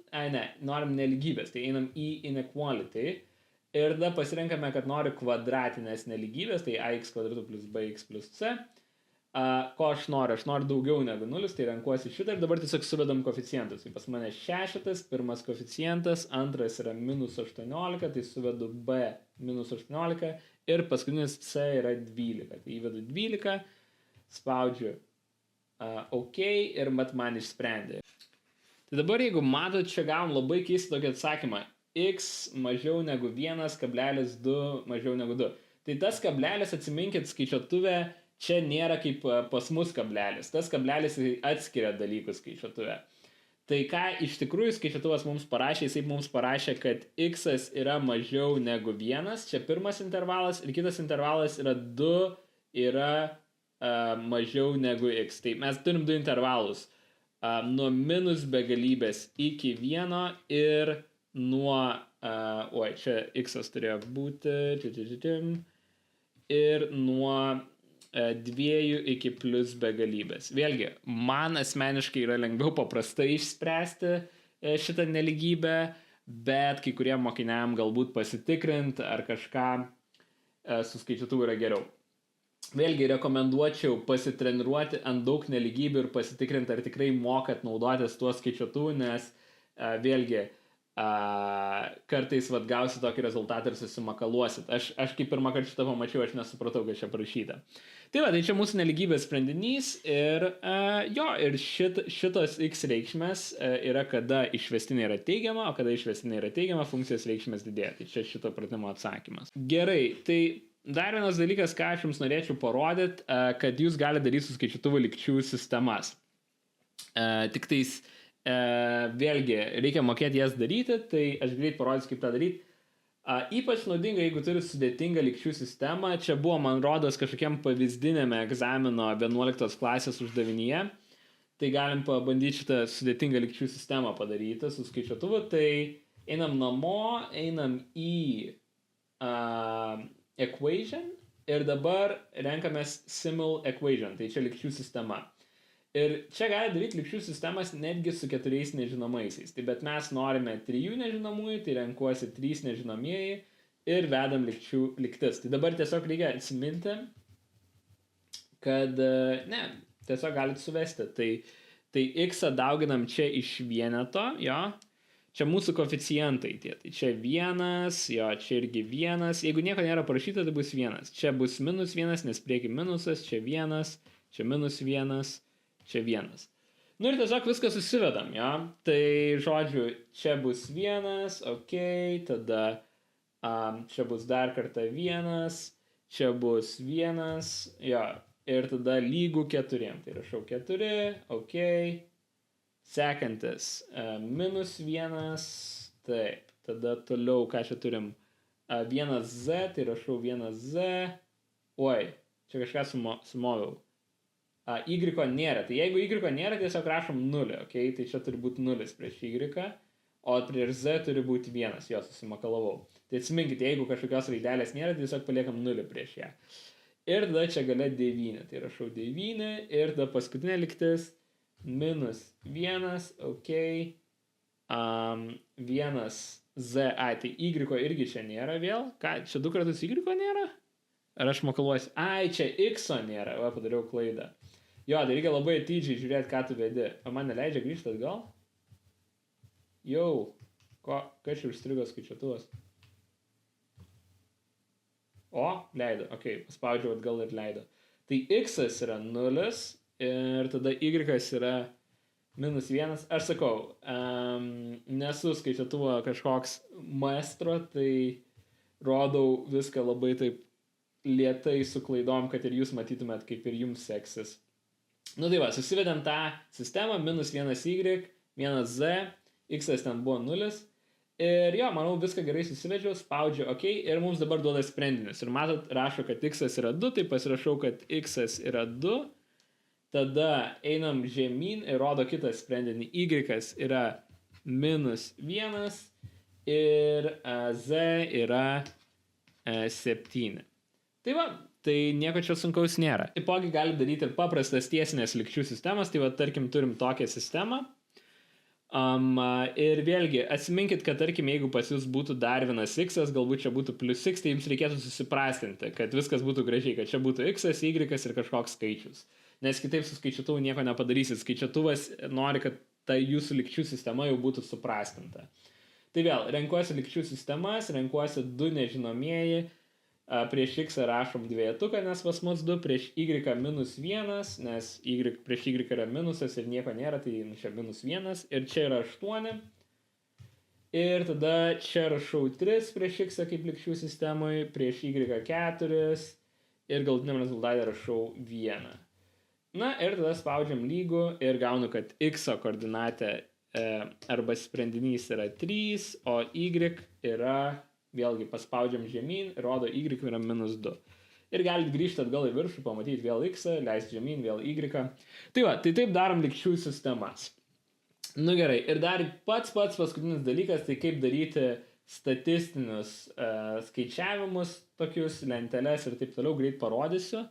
norim nelygybės, tai einam į inequality. Ir tada pasirenkame, kad noriu kvadratinės nelygybės, tai ax kvadratu plus bx plus c. Ko aš noriu daugiau negu 0, tai renkuosi šitą ir dabar tiesiog suvedam koeficientus. Tai pas mane 6, pirmas koeficientas, antras yra minus 18, tai suvedu b minus 18 ir paskutinis c yra 12. Tai įvedu 12, spaudžiu OK ir man išsprendė. Tai dabar jeigu matot, čia gavom labai keistą tokį atsakymą. X mažiau negu 1,2 mažiau negu 2. Tai tas kablelis, atsiminkit, skaičiuotuvė, čia nėra kaip pas mus kablelis. Tas kablelis atskiria dalykus skaičiuotuvė. Tai ką iš tikrųjų skaičiuotuvas mums parašė, jisai mums parašė, kad x yra mažiau negu 1, čia pirmas intervalas, ir kitas intervalas yra 2 yra mažiau negu x. Tai mes turim 2 intervalus. Nuo minus begalybės iki 1 ir nuo, čia x turėjo būti, ir nuo 2 iki plus begalybės. Vėlgi, man asmeniškai yra lengviau paprastai išspręsti šitą neligybę, bet kai kurie mokiniam galbūt pasitikrint ar kažką su skaičiuotuvu yra geriau. Vėlgi rekomenduočiau pasitreniruoti ant daug nelygybių ir pasitikrinti, ar tikrai mokat naudotis tuo skaičiuotuvu, nes vėlgi kartais gausi tokį rezultatą ir susimakaluosit. Aš kaip pirmą kartą šitą pamačiau, aš nesupratau, kad čia parašyta. Tai čia mūsų nelygybės sprendinys ir ir šitos x reikšmės yra, kada išvestinė yra teigiama, o kada išvestinė yra teigiama, funkcijos reikšmės didėja. Tai čia šito pratimo atsakymas. Gerai, tai dar vienas dalykas, ką aš jums norėčiau parodyti, kad jūs galite daryti su skaičiuotuvu lygčių sistemas. Tik tais vėlgi reikia mokėti jas daryti, tai aš greit parodysiu, kaip tą daryti. Ypač naudinga, jeigu turi sudėtingą lygčių sistemą. Čia buvo, man rodos, kažkokiam pavyzdinėme egzamino 11 klasės uždavinyje. Tai galim pabandyti šitą sudėtingą lygčių sistemą padaryti su skaičiuotuvu. Tai einam namo, einam į equation ir dabar renkamės simul equation. Tai čia lygčių sistema. Ir čia gali daryti lygčių sistemas netgi su 4 nežinomaisiais. Tai bet mes norime 3 nežinomųjų, tai renkuosi 3 nežinomieji ir vedam lygčių lygtis. Tai dabar tiesiog reikia atsiminti, kad tiesiog galite suvesti. Tai x dauginam čia iš vieneto, jo. Čia mūsų koeficientai tie. Tai čia 1, jo, čia irgi 1. Jeigu nieko nėra parašyta, tai bus 1. Čia bus -1, nes prieki minusas, čia 1, čia -1. Čia 1. Nu ir tiesiog viską susivedam, jo. Tai žodžiu, čia bus 1, ok, tada čia bus dar kartą 1, čia bus 1, jo, ir tada lygų 4. Tai rašau 4, ok. Sekantis, -1, taip, tada toliau, ką čia turim, 1z, tai rašau 1z, oi, čia kažką sumoviau. Y nėra, tai jeigu y nėra, tiesiog rašom 0, ok, tai čia turi būti 0 prieš y, o prieš z turi būti 1, jo susimakalavau. Tai atsiminkite, jeigu kažkokios raidelės nėra, tai tiesiog paliekam 0 prieš ją. Ir tada čia gale 9, tai rašau 9 ir tada paskutinė lygtis, -1, ok, 1z, tai y irgi čia nėra vėl, ką, čia 2 kartus y nėra? Ar aš makaluosiu? Čia x nėra, padariau klaidą. Jo, tai reikia labai atidžiai žiūrėti, ką tu vedi. O man neleidžia grįžti atgal? Jau, kas čia užstrigo skaičiuotuvas? O, leido, ok, paspaudžiau atgal ir leido. Tai x yra 0 ir tada y yra -1. Aš sakau, nesu skaičiuotuvo kažkoks maestro, tai rodau viską labai taip lėtai su klaidom, kad ir jūs matytumėt, kaip ir jums seksis. Nu tai susivedėm tą sistemą, -1y, 1z, x ten buvo 0. Ir jo, manau, viską gerai susivedžiau, spaudžiu OK ir mums dabar duoda sprendinius. Ir matot, rašo, kad x yra 2, tai pasirašau, kad x yra 2. Tada einam žemyn ir rodo kitą sprendinį. Y yra -1 ir z yra 7. Tai tai nieko čia sunkaus nėra. Taipogi gali daryti ir paprastas tiesinės lygčių sistemas, tai tarkim turim tokią sistemą. Ir vėlgi, atsiminkit, kad tarkim, jeigu pas jūs būtų dar vienas x, galbūt čia būtų +x, tai jums reikėtų susiprastinti, kad viskas būtų gražiai, kad čia būtų x, y ir kažkoks skaičius. Nes kitaip su skaičiuotuvu nieko nepadarysit. Skaičiuotuvas nori, kad ta jūsų lygčių sistema jau būtų suprastinta. Tai vėl, renkuosi lygčių sistemas, renkuosi 2 nežinomieji, prieš x rašom dviejetuką, nes pas mus 2, prieš y -1, nes prieš y yra minusas ir nieko nėra, tai čia -1 ir čia yra 8. Ir tada čia rašau 3 prieš x kaip lygčių sistemoje, prieš y 4 ir galutiniam rezultate rašau 1. Na ir tada spaudžiam lygų ir gaunu, kad x koordinatė arba sprendinys yra 3, o y yra... Vėlgi paspaudžiam žemyn, rodo y yra -2. Ir galit grįžti atgal į viršų, pamatyti vėl x, leisti žemyn, vėl y. Tai taip darom lygčių sistemas. Nu gerai, ir dar pats paskutinis dalykas, tai kaip daryti statistinius skaičiavimus, tokius lenteles ir taip toliau, greit parodysiu.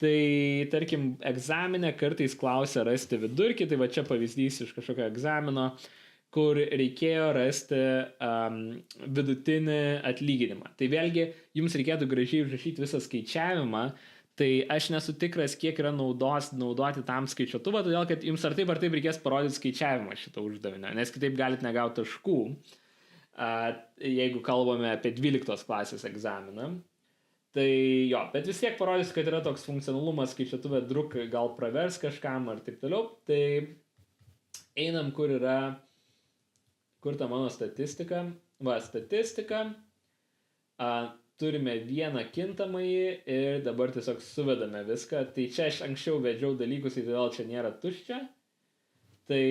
Tai, tarkim, egzaminę kartais klausia rasti vidurkį, tai va čia pavyzdys iš kažkokio egzamino, kur reikėjo rasti vidutinį atlyginimą. Tai vėlgi, jums reikėtų gražiai užrašyti visą skaičiavimą, tai aš nesu tikras, kiek yra naudos naudoti tam skaičiuotuvą, todėl kad jums ar taip reikės parodyti skaičiavimą šito uždavinio, nes kitaip galite negauti taškų, jeigu kalbame apie 12 klasės egzaminą. Tai jo, bet vis tiek parodys, kad yra toks funkcionalumas skaičiuotuvė druk, gal pravers kažkam ar taip toliau. Tai einam, kur ta mano statistika. Va, statistika. Turime vieną kintamąjį ir dabar tiesiog suvedame viską. Tai čia aš anksčiau vedžiau dalykus, tai todėl čia nėra tuščia. Tai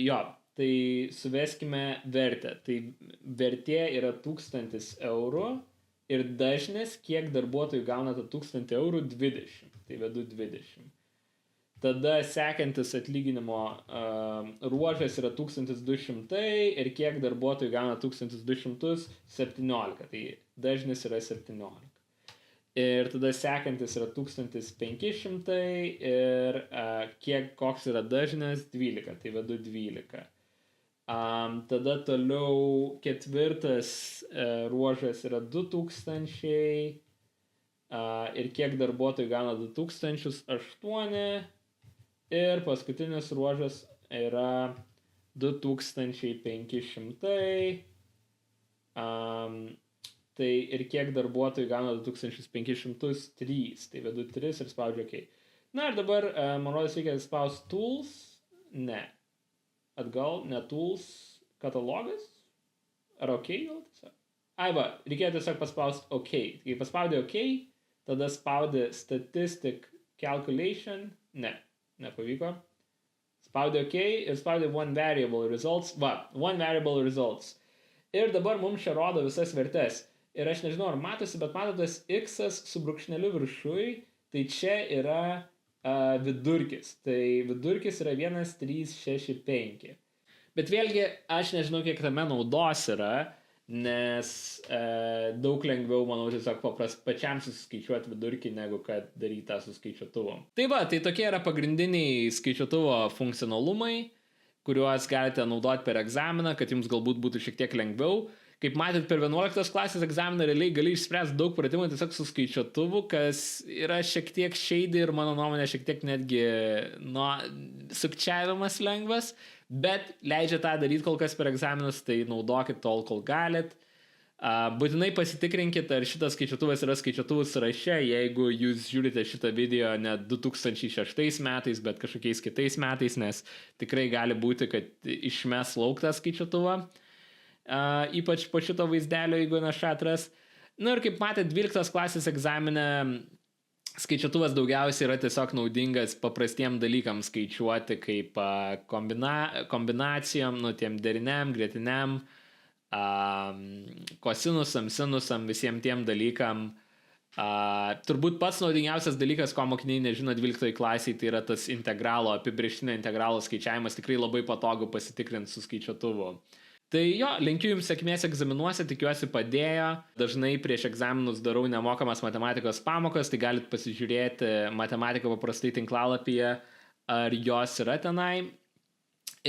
jo, tai suveskime vertę. Tai vertė yra 1000 eurų. Ir dažnis, kiek darbuotojų gauna tą 1000 eurų, 20. Tai vedu 20. Tada sekantis atlyginimo ruožas yra 1200 ir kiek darbuotojų gauna 1217. Tai dažnis yra 17. Ir tada sekantis yra 1500 ir koks yra dažnis, 12. Tai vedu 12. Tada toliau ketvirtas ruožas yra 2000 ir kiek darbuotojų gauna 2008 ir paskutinis ruožas yra 2500 tai ir kiek darbuotojų gauna 2503, tai vedu 3 ir spaudžiu OK. Na ir dabar, man rodos, reikia spausti tools, ne. Atgal, ne tools, katalogas, ar OK gal tiesiog? Ai va, reikėjo tiesiog paspausti OK. Kai paspaudė OK, tada spaudė statistic calculation, nepavyko. Spaudė OK ir spaudė one variable results, va, one variable results. Ir dabar mums čia rodo visas vertes. Ir aš nežinau, ar matosi, bet matotas X su brūkšneliu viršui, tai čia yra vidurkis. Tai vidurkis yra 1365. Bet vėlgi, aš nežinau, kiek tame naudos yra, nes daug lengviau, manau, tiesiog pačiam suskaičiuoti vidurkį, negu kad daryti tą su skaičiuotuvu. Tai va, tai tokie yra pagrindiniai skaičiuotuvo funkcionalumai, kuriuos galite naudoti per egzaminą, kad jums galbūt būtų šiek tiek lengviau. Kaip matėt, per 11 klasės egzaminą realiai gali išspręsti daug pratimų tiesiog su skaičiuotuvu, kas yra šiek tiek shady ir mano nuomonė šiek tiek netgi sukčiavimas lengvas, bet leidžia tą daryti kol kas per egzaminus, tai naudokit tol, kol galit. Būtinai pasitikrinkit, ar šitas skaičiuotuvas yra skaičiuotuvų sąraše, jeigu jūs žiūrite šitą video ne 2006 metais, bet kažkokiais kitais metais, nes tikrai gali būti, kad išmes lauk tą skaičiuotuvą. Ypač po šito vaizdelio, jeigu našatras. Na ir kaip matėte, 12 klasės egzamine skaičiuotuvas daugiausiai yra tiesiog naudingas paprastiem dalykams skaičiuoti, kaip kombinacijom, tiem deriniam, gretiniam, kosinusam, sinusam, visiems tiem dalykam. Turbūt pats naudingiausias dalykas, ko mokiniai nežino 12 klasiai, tai yra tas integralo, apibrėžtinio integralo skaičiavimas. Tikrai labai patogu pasitikrinti su skaičiuotuvu. Tai jo, linkiu jums sėkmės egzaminuose, tikiuosi padėjo. Dažnai prieš egzaminus darau nemokamas matematikos pamokas, tai galite pasižiūrėti matematiką paprastai tinklalapyje, ar jos yra tenai.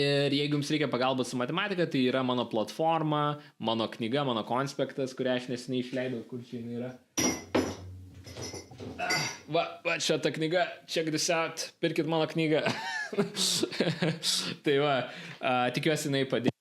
Ir jeigu jums reikia pagalbos su matematika, tai yra mano platforma, mano knyga, mano konspektas, kurią aš neseniai išleidau, kur čia yra. Va, čia ta knyga, check this out, pirkit mano knygą. Tai va, tikiuosi jinai padėjo.